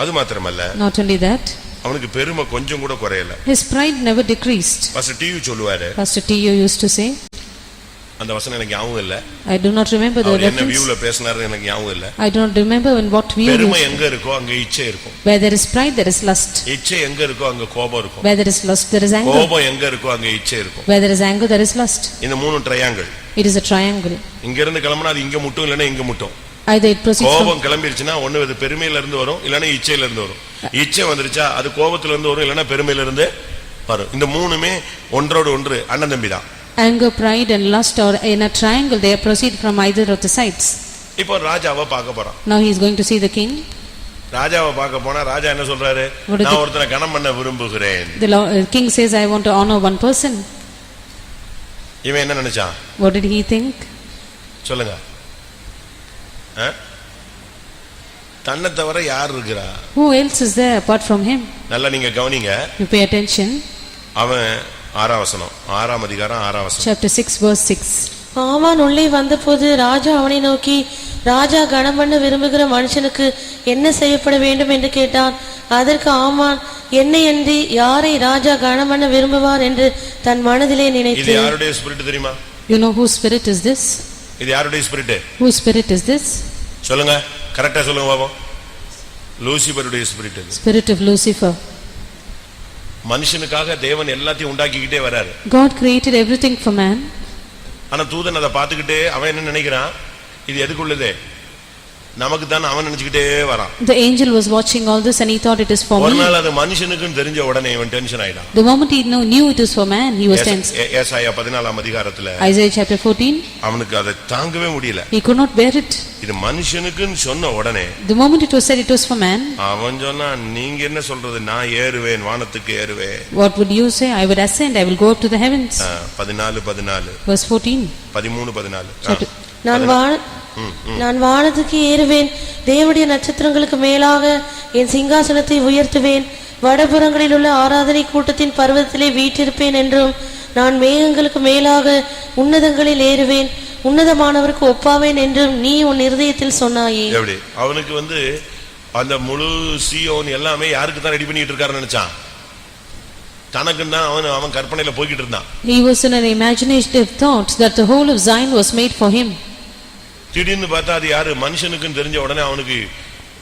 அது மாத்திரமல்ல, Not only that, அவனுக்கு பெருமை கொஞ்சம் கூட குறையல. his pride never decreased. Pastor TV சொல்லுவாரு, Pastor T.U. used to say, அந்த வசனம் எனக்கு ஞாபகம் இல்ல. I do not remember the அவர் என்ன reference. வியூல பேசினாரு எனக்கு ஞாபகம் இல்ல. I do not remember in what view. பெருமை எங்க இருக்கோ அங்க இச்சை இருக்கும். Where there is pride, there is lust. இச்சை எங்க இருக்கோ அங்க கோபம் இருக்கும். Where there is lust, there is anger. கோபம் எங்க இருக்கோ அங்க இச்சை இருக்கும். Where there is anger, there is lust. இந்த மூணு triangle. It is a triangle. இங்க இருந்து கிளம்பினா அது இங்க முட்டும், இல்லனா இங்க முட்டும். Either it proceeds from கோபம் கிளம்பிருச்சுனா ஒண்ணு அது பெருமையில இருந்து வரும், இல்லனா இச்சையில இருந்து வரும். இச்சை வந்துருச்சா அது கோபத்துல இருந்து வரும், இல்லனா பெருமையில இருந்து வரும். இந்த மூணுமே ஒன்றோடு ஒன்று அண்ணன் தம்பி தான். Anger, pride and lust are in a triangle. They proceed from either of the sides. இப்போ ராஜாவை பார்க்க போறான். Now he is going to see the king. ராஜாவை பார்க்க போனா ராஜா என்ன சொல்றாரு? நான் ஒருத்தனை கனம் பண்ண விரும்புகிறேன். The king says, I want to honor one person. இவன் என்ன நினைச்சான்? What did he think? சொல்லுங்க. தன்னை தவிர யார் இருக்கிறா? Who else is there apart from him? நல்லா நீங்க கவனிங்க. You pay attention. அவன் 6ஆம் வசனம், 6ஆம் அதிகாரம் 6ஆம் வசனம். Chapter 6 verse 6. ஆமான் உள்ளே வந்தபோது ராஜா அவனை நோக்கி, ராஜா கனம் பண்ண விரும்புகிற மனுஷனுக்கு என்ன செய்யப்பட வேண்டும் என்று கேட்டான். அதற்கு ஆமான், என்னையன்றி யாரை ராஜா கனம் பண்ண விரும்புவார் என்று தன் மனதிலே நினைத்து. இது யாருடைய ஸ்பிரிட் தெரியுமா? You know whose spirit is this? இது யாருடைய spirit? Whose spirit is this? சொல்லுங்க, கரெக்ட்டா சொல்லுங்க பாப்போம். லூசிபருடைய ஸ்பிரிட் இது. Spirit of Lucifer. மனுஷனுக்காக தேவன் எல்லாத்தையும் உண்டாக்கிக்கிட்டே வராரு. God created everything for man. ஆனா தூதன் அதை பார்த்துக்கிட்டே அவன் என்ன நினைக்கிறான்? இது எதுக்குள்ளதே? நமக்கு தான் அவன் நினைச்சுக்கிட்டே வரான். The angel was watching all this and he thought it is for ஒரு me. நாள் அது மனுஷனுக்குன்னு தெரிஞ்ச உடனே இவன் டென்ஷன் ஆயிட்டான். The moment he knew it is for man, he was tense. ஏசாயா 14ஆம் அதிகாரத்துல Isaiah chapter 14. அவனுக்கு அதை தாங்கவே முடியல. He could not bear it. இது மனுஷனுக்குன்னு சொன்ன உடனே The moment it was said it was for man, அவன் சொன்னா, நீங்க என்ன சொல்றது? நான் ஏறுவேன், வானத்துக்கு ஏறுவேன். what would you say? I would ascend, I will go up to the heavens. 14 Verse 14. 13 நான் வானத்துக்கு ஏறுவேன், தேவனுடைய நட்சத்திரங்களுக்கு மேலாக என் சிங்காசனத்தை உயர்த்துவேன், வடபுறங்களில் உள்ள ஆராதனை கூட்டத்தின் பர்வதத்திலே வீற்றிருப்பேன் என்றும், நான் மேகங்களுக்கு மேலாக உன்னதங்களில் ஏறுவேன், உன்னதமானவருக்கு ஒப்பாவேன் என்றும் நீ உன் இருதயத்தில் சொன்னாயே. எப்படி அவனுக்கு அந்த முழு சீயோன் எல்லாமே யாருக்கு தான் ரெடி பண்ணிட்டு இருக்காருன்னு நினைச்சான்? தனக்குன்னு தான் அவன் கற்பனையில போய்கிட்டு இருந்தான். He was in an imaginative thought that the whole of Zion was made for him. திடீர்னு பார்த்தா அது யாரு? மனுஷனுக்குன்னு தெரிஞ்ச உடனே அவனுக்கு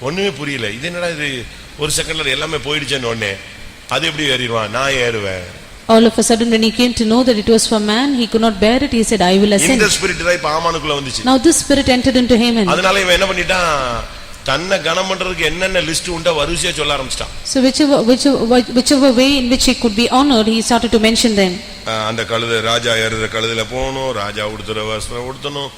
ஒண்ணுமே புரியல. இது என்னடா இது, ஒரு செகண்ட்ல எல்லாமே போயிடுச்சேன்னு உடனே அது எப்படி ஏறிடுவான்? நான் ஏறுவேன். All of a sudden when he came to know that it was for man, he could not bear it. He said, I will ascend. இந்த ஸ்பிரிட் தான் இப்ப ஆமானுக்குள்ள வந்துச்சு. Now this spirit entered into him. அதனால இவன் என்ன பண்ணிட்டான்? தன்னை கனம் பண்றதுக்கு என்னென்ன லிஸ்ட் உண்டோ வரிசையா சொல்ல ஆரம்பிச்சிட்டான். So whichever way in which he could be honored, he started to mention them. அந்த கழுதை, ராஜா ஏறுற கழுதையில போகணும், ராஜா உடுத்துற வஸ்திரம் உடுத்தணும்,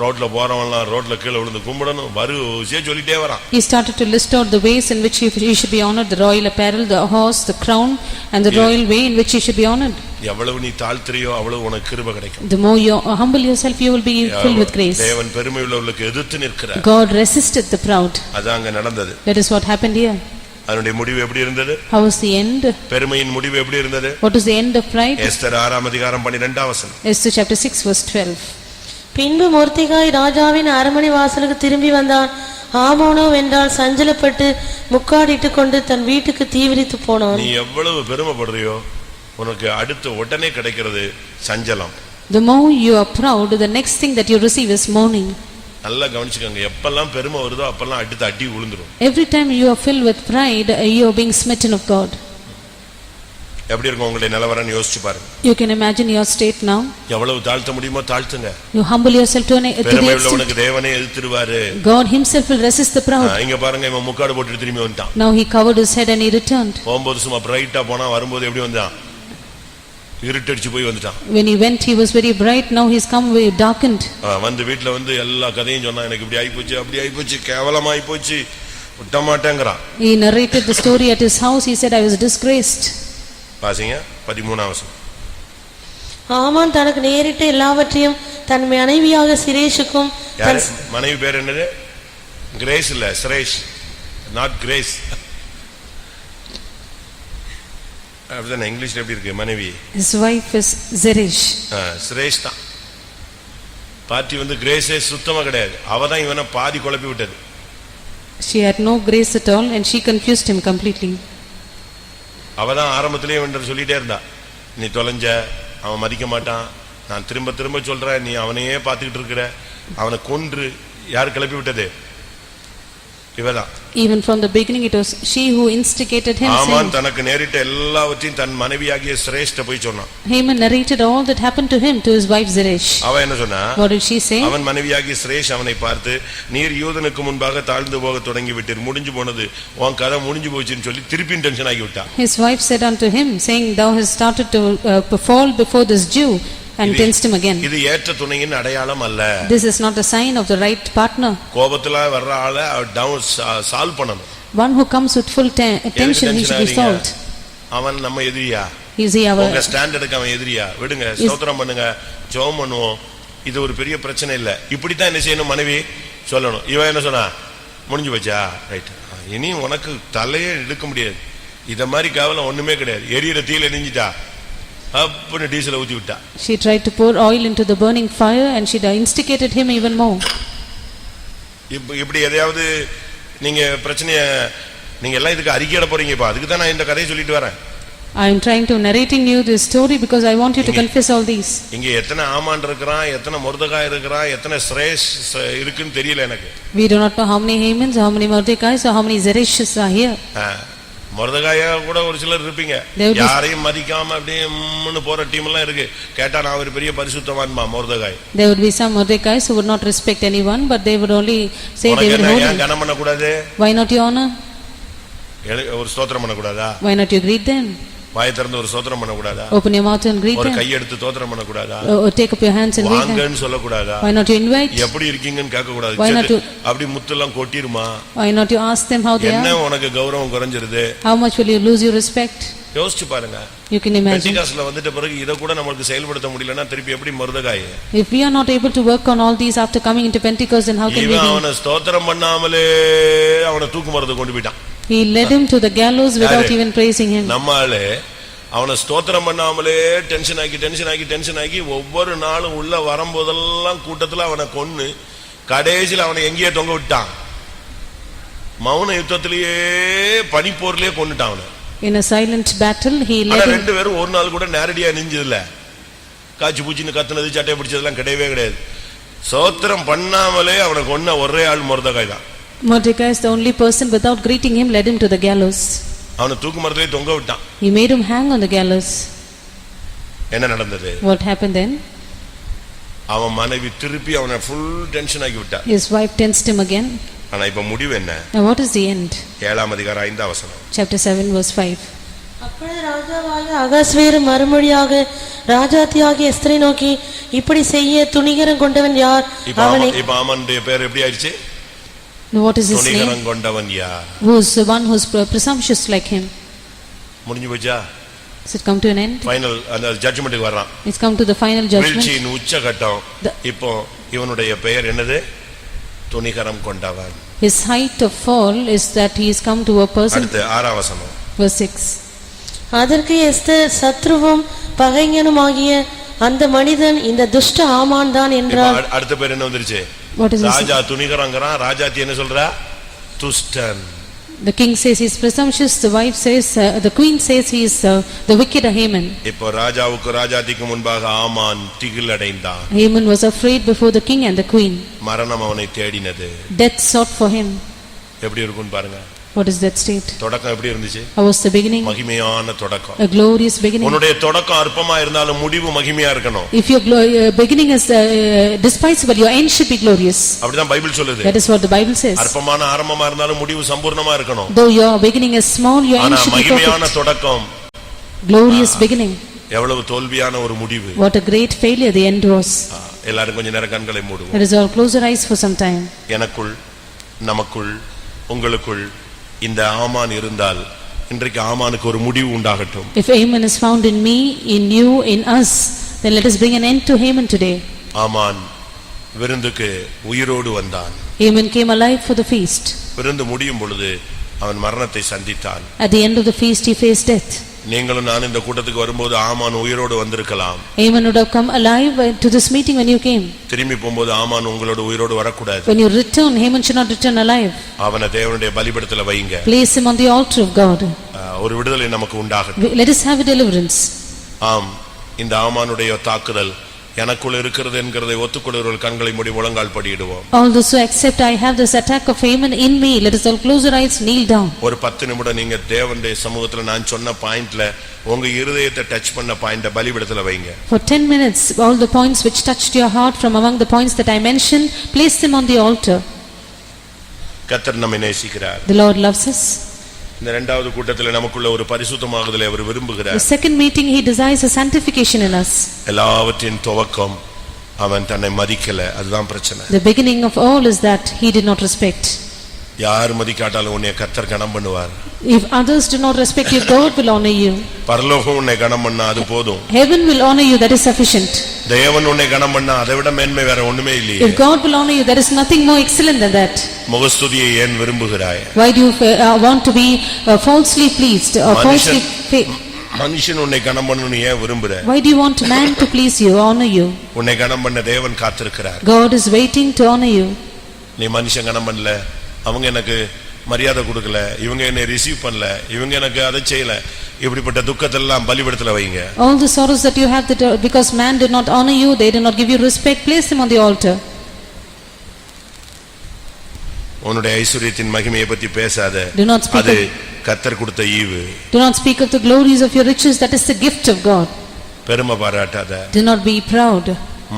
ரோட்ல போறவன்லாம் ரோட்ல கீழே விழுந்து கும்பிடணும் வரிசையா சொல்லிட்டே வரான். He started to list out the ways in which he should be honored, the royal apparel, the horse, the crown, and the royal way in which he should be honored. எவ்வளவு நீ தாழ்த்துறியோ அவ்வளவு உனக்கு கிருபை கிடைக்கும். The more you humble yourself, you will be filled with grace. தேவன் பெருமை உள்ளவர்களுக்கு எதிர்த்து நிற்கிறார். God resisted the proud. அதாங்க நடந்தது. That is what happened here. அதனுடைய முடிவு எப்படி இருந்தது? How was the end? பெருமையின் முடிவு எப்படி இருந்தது? What was the end of pride? Esther 6 அதிகாரம் 12 வசனம். Esther chapter 6 verse 12. பின்பு மொர்தெகாய் ராஜாவின் அரண்மனை வாசலுக்கு திரும்பி வந்தான். ஆமோனோ வென்றால் சஞ்சலப்பட்டு முக்காடிட்டு கொண்டு தன் வீட்டுக்கு தீவிரித்து போனான். நீ எவ்வளவு பெருமைப்படுறியோ உனக்கு அடுத்து உடனே கிடைக்கிறது சஞ்சலம். The more you are proud, the next thing that you receive is mourning. நல்லா கவனிச்சுக்கங்க, எப்பெல்லாம் பெருமை வருதோ அப்பெல்லாம் அடுத்து அடி விழுந்துரும். Every time you are filled with pride, you are being smitten of God. எப்படி இருக்கும் உங்களுடைய நிலவரம்னு யோசிச்சு பாருங்க. You can imagine your state now. எவ்வளவு தாழ்த்த முடியுமோ தாழ்த்துங்க. You humble yourself to the extent. உனக்கு தேவனே எதிர்த்துருவாரு. God himself will resist the proud. இங்க பாருங்க, இவன் முக்காடு போட்டு திரும்பி வந்துட்டான். Now he covered his head and he returned. போகும்போது சும்மா பிரைட்டா போனா வரும்போது எப்படி வந்தான்? இருட்டடிச்சு போய் வந்துட்டான். When he went, he was very bright. Now he's come very darkened. வந்து வீட்ல வந்து எல்லா கதையும் சொன்னா, எனக்கு இப்படி ஆயி போச்சு அப்படி ஆயி போச்சு கேவலமாயி போச்சு விட்ட மாட்டேங்கறான். He narrated the story at his house. He said, I was disgraced. பாசிங்க 13 வசனம். ஆமான் தனக்கு நேரிட்ட எல்லாவற்றையும் தன் மனைவியாக சிரேஷுக்கும் மனைவி பேர் என்னது? கிரேஸ் இல்ல, சிரேஷ், not கிரேஸ். அப்படிதான் இங்கிலீஷ்ல எப்படி இருக்கு மனைவி? His wife is Zeresh. Sreesh தான். பார்ட்டி வந்து கிரேஸே சுத்தமா கிடையாது. அவதான் இவனை பாதி குழப்பி விட்டது. She had no grace at all and she confused him completely. அவதான் ஆரம்பத்திலேயே வென்று சொல்லிட்டே இருந்தா, நீ தொலைஞ்ச, அவன் மதிக்க மாட்டான், நான் திரும்ப திரும்ப சொல்றேன், நீ அவனையே பார்த்துக்கிட்டு இருக்கிற, அவனை கொன்று. யார் கிளப்பி விட்டது? இவதான். Even from the beginning it was she who instigated him. ஆமான் தனக்கு நேரிட்ட எல்லாவற்றையும் தன் மனைவியாகிய சிரேஷ்ட போய் சொன்னான். Haman narrated all that happened to him to his wife Zeresh. அவ என்ன சொன்னா? What did she say? அவன் மனைவியாகிய சிரேஷ் அவனை பார்த்து, நீர் யூதனுக்கு முன்பாக தாழ்ந்து போக தொடங்கி விட்டீர், முடிஞ்சு போனது, உன் கதை முடிஞ்சு போச்சுன்னு சொல்லி திருப்பி டென்ஷன் ஆகி விட்டா. His wife said unto him, saying, thou hast started to fall before this Jew, and tensed him again. இது ஏற்ற துணையின் அடையாளம் அல்ல. This is not a sign of the right partner. கோபத்துல வர்ற ஆளை டவுன் சால்வ் பண்ணணும். One who comes with full attention, he should be solved. அவன் நம்ம எதிரியா? Is he our உங்க ஸ்டாண்டர்டுக்கு அவன் எதிரியா? விடுங்க, ஸ்தோத்திரம் பண்ணுங்க, ஜெபம் பண்ணுவோம், இது ஒரு பெரிய பிரச்சனை இல்ல. இப்படித்தான் என்ன செய்யணும் மனைவி சொல்லணும். இவன் என்ன சொன்னா? முடிஞ்சு போச்சா? ரைட், இனி உனக்கு தலையே எடுக்க முடியாது, இத மாதிரி கேவலம் ஒண்ணுமே கிடையாது, எரியிற தீயில எரிஞ்சிட்டா அப்படி டீசல் ஊத்தி விட்டா. She tried to pour oil into the burning fire and she instigated him even more. இப்படி எதையாவது நீங்க பிரச்சனைய நீங்க எல்லாம் இதுக்கு அறிக்கையிட போறீங்க. இப்ப அதுக்கு தான் நான் இந்த கதையை சொல்லிட்டு வரேன். I am trying to narrating you this story because I want you to confess all these. இங்க எத்தனை ஆமான் இருக்கறான், எத்தனை மொர்தெகாய் இருக்கறான், எத்தனை சிரேஷ் இருக்குன்னு தெரியல எனக்கு. We do not know how many Hamans, how many Mordecais, or how many Zereshes are here. மொர்தெகாயா கூட ஒரு சிலர் இருப்பீங்க, யாரையும் மதிக்காம அப்படியே முன்னு போற டீம் எல்லாம் இருக்கு. கேட்டா நான் ஒரு பெரிய பரிசுத்தவான்மா மொர்தெகாய். There would be some Mordecais who would not respect anyone, but they would only say they would hold. ஏன் கனம் பண்ண கூடாது? Why not you honor? ஒரு ஸ்தோத்திரம் பண்ண கூடாதா? Why not you greet them? வாயை திறந்து ஒரு ஸ்தோத்திரம் பண்ண கூடாதா? Open your mouth and greet them. ஒரு கை எடுத்து ஸ்தோத்திரம் பண்ண கூடாதா? Take up your hands and greet them. வாங்கன்னு சொல்ல கூடாதா? Why not you invite? எப்படி இருக்கீங்கன்னு கேட்க கூடாது. அப்படி முத்தெல்லாம் கொட்டிருமா? Why not you ask them how they are? என்ன உனக்கு கௌரவம் குறைஞ்சிருது? How much will you lose your respect? யோசிச்சு பாருங்க. You can imagine. பெண்டிகாஸ்ல வந்துட்ட பிறகு இத கூட நமக்கு செயல்படுத்த முடியலனா திருப்பி எப்படி மொர்தெகாய்? If we are not able to work on all these after coming into Pentecost, then how can we be? அவனை ஸ்தோத்திரம் பண்ணாமலே அவனை தூக்கு மரத்துக்கு கொண்டு போய்ட்டான். He led him to the gallows without even praising him. நம்மாலே அவனை ஸ்தோத்திரம் பண்ணாமலே டென்ஷன் ஆகி ஒவ்வொரு நாளும் உள்ள வரும்போதெல்லாம் கூட்டத்துல அவனை கொன்னு கடைசியில் அவனை எங்கேயே தொங்க விட்டான். மௌன யுத்தத்திலேயே பனிப்போர்லயே கொன்னுட்டான் அவனை. In a silent battle he led him. ரெண்டு பேரும் ஒரு நாள் கூட நேரடியா நெஞ்சதில்ல, காட்சி பூச்சின்னு கத்துனது சட்டையை பிடிச்சதெல்லாம் கிடையவே கிடையாது. ஸ்தோத்திரம் பண்ணாமலே அவனை கொன்ன ஒரே ஆள் மொர்தெகாய் தான். Mordecai is the only person without greeting him led him to the gallows. அவனை தூக்கு மரத்திலே தொங்க விட்டான். He made him hang on the gallows. என்ன நடந்தது? What happened then? அவன் மனைவி திருப்பி அவனை full டென்ஷன் ஆகி விட்டா. His wife tensed him again. ஆனா இப்ப முடிவு என்ன? Now what is the end? 7 அதிகாரம் 5 வசனம். Chapter 7 verse 5. அப்பொழுது ராஜாவாகிய அகாஸ்வேரு மறுமொழியாக, ராஜாத்தியாகிய எஸ்தரை நோக்கி, இப்படி செய்ய துணிகரம் கொண்டவன் யார்? அவனை இப்ப ஆமானுடைய பேர் எப்படி ஆயிடுச்சு? What is his name? துணிகரம் கொண்டவன் யார்? Who is the one who is presumptuous like him? முடிஞ்சு போச்சா? Has it come to an end? Final அந்த ஜட்ஜ்மென்ட்க்கு வர்றான். It's come to the final judgment. வீழ்ச்சியின் உச்சகட்டம். இப்போ இவனுடைய பெயர் என்னது? துணிகரம் கொண்டவன். His height of fall is that he is come to a person. அடுத்து 6ஆம் வசனம். Verse 6. அதற்கு எஸ்தர், சத்ருவும் பகைஞனுமாகிய அந்த மனிதன் இந்த துஷ்ட ஆமான் தான் என்றார். அடுத்த பேர் என்ன வந்துருச்சு? What is ராஜா துணிகரங்கறான், ராஜாத்தி என்ன சொல்றா? துஷ்டன். The king says he is presumptuous, the wife says, the queen says he is the wicked Haman. இப்போ ராஜாவுக்கு ராஜாத்திக்கு முன்பாக ஆமான் திகில் அடைந்தான். Haman was afraid before the king and the queen. மரணம் அவனை தேடினது. Death sought for him. எப்படி இருக்குன்னு பாருங்க. What is that state? தொடக்கம் எப்படி இருந்துச்சு? How was the beginning? மகிமையான தொடக்கம். A glorious beginning. உன்னுடைய தொடக்கம் அற்பமா இருந்தாலும் முடிவு மகிமையா இருக்கணும். If your beginning is despicable, your end should be glorious. அப்படிதான் பைபிள் சொல்லுது. That is what the Bible says. அற்பமான ஆரம்பமா இருந்தாலும் முடிவு சம்பூர்ணமா இருக்கணும். Though your beginning is small, your end should be மகிமையான perfect. தொடக்கம். Glorious beginning. எவ்வளவு தோல்வியான ஒரு முடிவு. What a great failure the end was. எல்லாரும் கொஞ்ச நேரம் கண்களை மூடுவோம். Let us all close our eyes for some time. எனக்குள், நமக்குள், உங்களுக்குள் இந்த ஆமான் இருந்தால் இன்றைக்கு ஆமானுக்கு ஒரு முடிவு உண்டாகட்டும். If Haman is found in me, in you, in us, then let us bring an end to Haman today. ஆமான் விருந்துக்கு உயிரோடு வந்தான். Haman came alive for the feast. விருந்து முடியும் பொழுது அவன் மரணத்தை சந்தித்தான். At the end of the feast he faced death. நீங்களும் நான் இந்த கூட்டத்துக்கு வரும்போது ஆமான் உயிரோடு வந்திருக்கலாம். Haman would have come alive to this meeting when you came. திரும்பி போகும்போது ஆமான் உங்களோட உயிரோடு வரக்கூடாது. When you return, Haman should not return alive. அவனை தேவனுடைய பலிபீடத்துல வைங்க. Place him on the altar of God. ஒரு விடுதலை நமக்கு உண்டாகட்டும். Let us have a deliverance. ஆம், இந்த ஆமானுடைய தாக்குதல் எனக்குள் இருக்கிறது என்கிறதை ஒத்துக்கொள்கிறவர்கள் கண்களை மூடி முழங்கால் படியிடுவோம். All those who accept I have this attack of Haman in me, let us all close our eyes, kneel down. ஒரு 10 நிமிடம் நீங்க தேவனுடைய சமூகத்துல நான் சொன்ன பாயிண்ட்ல உங்க இருதயத்தை டச் பண்ண பாயிண்ட பலிபீடத்துல வைங்க. For 10 minutes, all the points which touched your heart from among the points that I mentioned, place them on the altar. கர்த்தர் நம்மை நேசிக்கிறார். The Lord loves us. இந்த இரண்டாவது கூட்டத்தில் நமக்குள்ள ஒரு பரிசுத்தமாகுதலை அவர் விரும்புகிறார். The second meeting he desires a sanctification in us. எல்லாவற்றின் துவக்கம் அவன் தன்னை மதிக்கல, அதுதான் பிரச்சனை. The beginning of all is that he did not respect. யார் மதிக்காட்டாலும் உன்னை கர்த்தர் கனம் பண்ணுவார். If others do not respect you, God will honor you. பரலோகம் உன்னை கனம் பண்ணா அது போதும். Heaven will honor you, that is sufficient. தேவன் உன்னை கனம் பண்ணா அதை விட மேன்மை வேற ஒண்ணுமே இல்லையே. If God will honor you, there is nothing more excellent than that. முகஸ்துதியை ஏன் விரும்புகிறாய்? Why do you want to be falsely pleased or falsely மனுஷன் உன்னை கனம் பண்ணனும் ஏன் விரும்புற? Why do you want man to please you, honor you? உன்னை கனம் பண்ண தேவன் காத்திருக்கிறார். God is waiting to honor you. நீ மனுஷன் கனம் பண்ணல, அவங்க எனக்கு மரியாதை கொடுக்கல, இவங்க என்னை ரிசீவ் பண்ணல, இவங்க எனக்கு அதை செய்யல, இப்படிப்பட்ட துக்கத்தெல்லாம் பலிபீடத்துல வைங்க. All the sorrows that you have that because man did not honor you, they did not give you respect, place them on the altar. உன்னுடைய ஐஸ்வரியத்தின் மகிமையை பத்தி பேசாத. Do not speak அது கர்த்தர் கொடுத்த ஈவு. Do not speak of the glories of your riches, that is the gift of God. பெருமை பாராட்டாத. Do not be proud.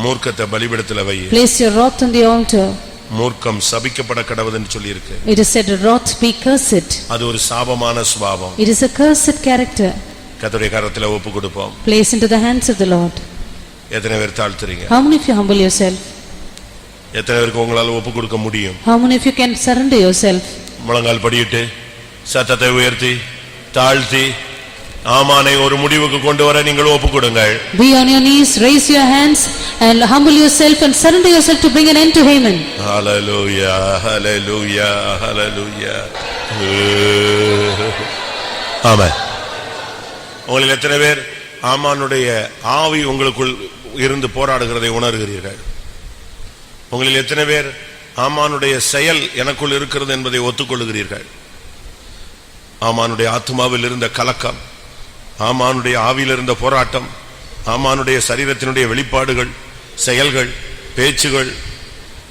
மூர்க்கத்தை பலிபீடத்துல why. Place your wrath on the altar. மூர்க்கம் சபிக்கப்பட கடவுதுன்னு சொல்லி இருக்கு. It is said wrath be cursed. அது ஒரு சாபமான சுபாவம். It is a cursed character. கர்த்தருடைய கரத்துல ஒப்பு கொடுப்போம். Place into the hands of the Lord. எத்தனை பேர் தாழ்த்துறீங்க? How many of you humble yourself? எத்தனை பேருக்கு உங்களால ஒப்பு கொடுக்க முடியும்? How many of you can surrender yourself? முழங்கால் படியிட்டு சத்தத்தை உயர்த்தி தாழ்த்தி ஆமானை ஒரு முடிவுக்கு கொண்டு வர நீங்கள் ஒப்பு கொடுங்கள். Be on your knees, raise your hands and humble yourself and surrender yourself to bring an end to Haman. Hallelujah, hallelujah, hallelujah. ஆமென். உங்களில் எத்தனை பேர் ஆமானுடைய ஆவி உங்களுக்குள் இருந்து போராடுகிறதை உணர்கிறீர்கள்? உங்களில் எத்தனை பேர் ஆமானுடைய செயல் எனக்குள் இருக்கிறது என்பதை ஒத்துக்கொள்கிறீர்கள்? ஆமானுடைய ஆத்மாவில் இருந்த கலக்கம், ஆமானுடைய ஆவியில் இருந்த போராட்டம், ஆமானுடைய சரீரத்தினுடைய வெளிப்பாடுகள், செயல்கள், பேச்சுகள்,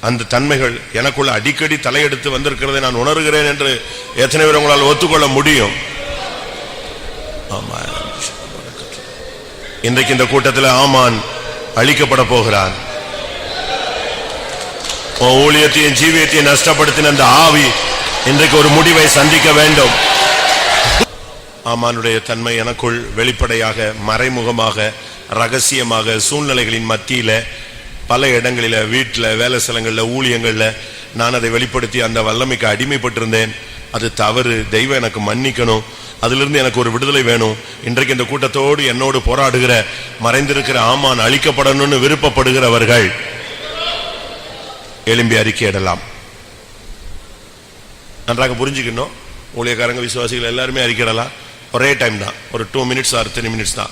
அந்த தன்மைகள் எனக்குள்ள அடிக்கடி தலையெடுத்து வந்திருக்கிறதை நான் உணர்கிறேன் என்று எத்தனை பேர் உங்களால் ஒத்துக்கொள்ள முடியும்? ஆமான். இன்றைக்கு இந்த கூட்டத்தில் ஆமான் அழிக்கப்பட போகிறான். ஊழியத்தையும் ஜீவியத்தையும் நஷ்டப்படுத்தின அந்த ஆவி இன்றைக்கு ஒரு முடிவை சந்திக்க வேண்டும். ஆமானுடைய தன்மை எனக்குள் வெளிப்படையாக மறைமுகமாக ரகசியமாக சூழ்நிலைகளின் மத்தியில பல இடங்களில, வீட்டுல, வேலை ஸ்தலங்கள்ல, ஊழியங்கள்ல நான் அதை வெளிப்படுத்தி அந்த வல்லமைக்கு அடிமைப்பட்டிருந்தேன். அது தவறு. தெய்வம் எனக்கு மன்னிக்கணும். அதிலிருந்து எனக்கு ஒரு விடுதலை வேணும். இன்றைக்கு இந்த கூட்டத்தோடு என்னோடு போராடுகிற மறைந்திருக்கிற ஆமான் அழிக்கப்படணும்னு விருப்பப்படுகிறவர்கள் எழும்பி அறிக்கையிடலாம். நன்றாக புரிஞ்சுக்கணும். ஊழியக்காரங்க, விசுவாசிகள் எல்லாருமே அறிக்கையிடலாம். ஒரே டைம் தான், ஒரு 2 minutes or 3 minutes தான்,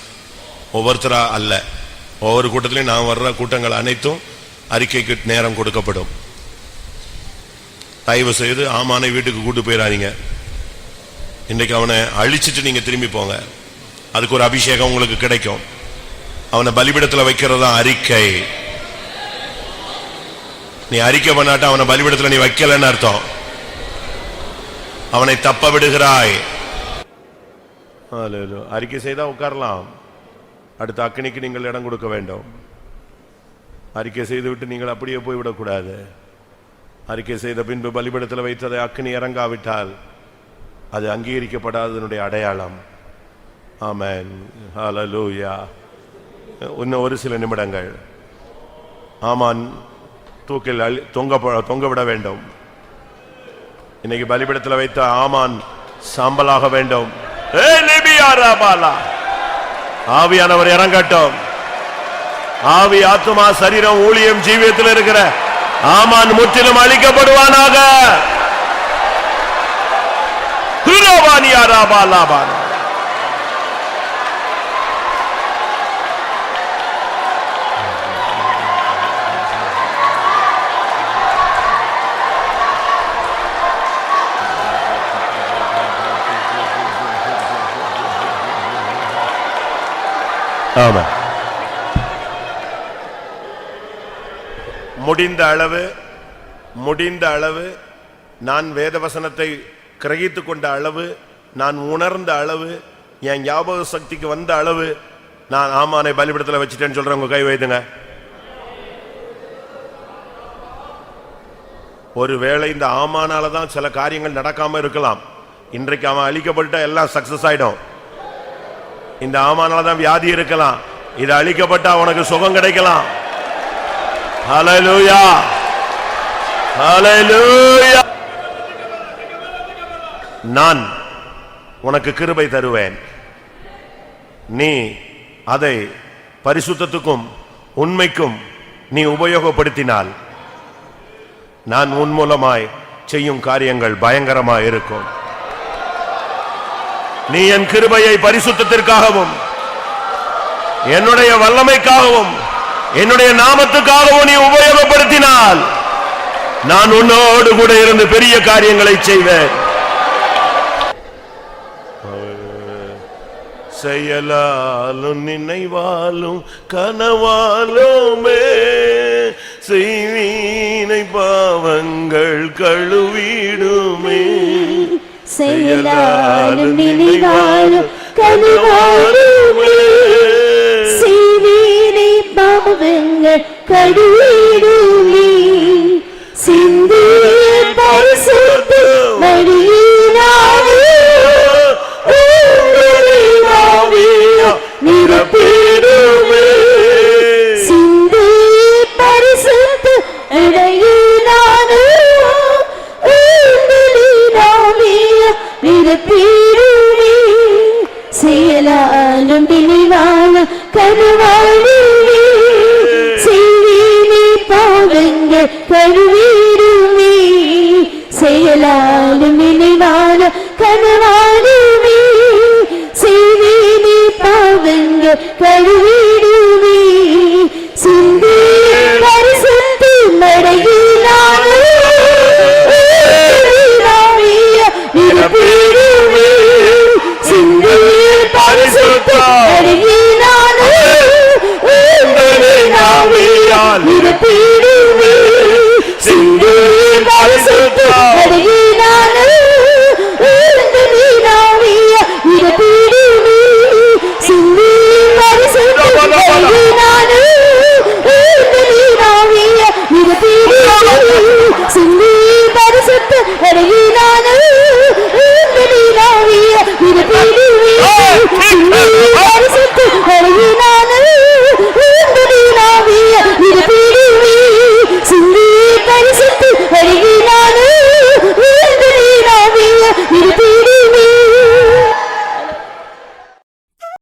ஒவ்வொருத்தரா அல்ல. ஒவ்வொரு கூட்டத்திலையும் நான் வர்ற கூட்டங்கள் அனைத்தும் அறிக்கைக்கு நேரம் கொடுக்கப்படும். தயவு செய்து ஆமானை வீட்டுக்கு கூட்டு போயிடாதீங்க. இன்றைக்கு அவனை அழிச்சிட்டு நீங்க திரும்பி போங்க. அதுக்கு ஒரு அபிஷேகம் உங்களுக்கு கிடைக்கும். அவனை பலிபீடத்தில் வைக்கிறதா அறிக்கை. நீ அறிக்கை பண்ணாட்ட அவனை பலிபீடத்தில் நீ வைக்கலன்னு அர்த்தம். அவனை தப்ப விடுகிறாய். அறிக்கை செய்தா உட்காரலாம். அடுத்த அக்கினிக்கு நீங்கள் இடம் கொடுக்க வேண்டும். அறிக்கை செய்து விட்டு நீங்கள் அப்படியே போய்விடக்கூடாது. அறிக்கை செய்த பின்பு பலிபீடத்தில் வைத்ததை அக்கினி இறங்காவிட்டால் அது அங்கீகரிக்கப்படாததனுடைய அடையாளம். ஆமென், ஹல்லேலூயா. இன்னும் ஒரு சில நிமிடங்கள். ஆமான் தூக்கில் தொங்கவிட வேண்டும். இன்னைக்கு பலிபீடத்தில் வைத்த ஆமான் சாம்பலாக வேண்டும். ஆவியானவர் இறங்கட்டும். ஆவி, ஆத்துமா, சரீரம், ஊழியம், ஜீவியத்தில் இருக்கிற ஆமான் முற்றிலும் அழிக்கப்படுவானாக. ஆமாம். முடிந்த அளவு நான் வேதவசனத்தை கிரகித்துக் கொண்ட அளவு, நான் உணர்ந்த அளவு, என் ஞாபக சக்திக்கு வந்த அளவு நான் ஆமானை பலிபீடத்தில் வச்சுட்டேன்னு சொல்றவங்க கை வைத்துங்க. ஒருவேளை இந்த ஆமானாலதான் சில காரியங்கள் நடக்காம இருக்கலாம். இன்றைக்கு அவன் அழிக்கப்பட்ட எல்லாம் சக்சஸ் ஆயிடும். இந்த ஆமானாலதான் வியாதி இருக்கலாம். இது அழிக்கப்பட்ட அவனுக்கு சுகம் கிடைக்கலாம். ஹல்லேலூயா, ஹல்லேலூயா. நான் உனக்கு கிருபை தருவேன். நீ அதை பரிசுத்தத்துக்கும் உண்மைக்கும் நீ உபயோகப்படுத்தினால் நான் உன் மூலமாய் செய்யும் காரியங்கள் பயங்கரமாய் இருக்கும். நீ என் கிருபையை பரிசுத்தத்திற்காகவும் என்னுடைய வல்லமைக்காகவும் என்னுடைய நாமத்துக்காகவும் நீ உபயோகப்படுத்தினால் நான் உன்னோடு கூட இருந்து பெரிய காரியங்களை செய்வேன். செயலாலும் நினைவாலும் கனவாலுமே செய்வீனை பாவங்கள் கழுவிடுமே. செயலாலும் நினைவாலும் கனவாலுமே செய்வீனை பாவங்கள் கழுவிடுமே. சிந்திய பரிசுத்த மரியாவே நிரப்பிடுமே. சிந்திய பரிசுத்த மரியாவே நிரப்பிடுமே. செயலாலும் நினைவாலும் கனவாலுமே செய்வீனை பாவங்கள் கழுவிடுமே. செயலாலும் நினைவாலும் கனவா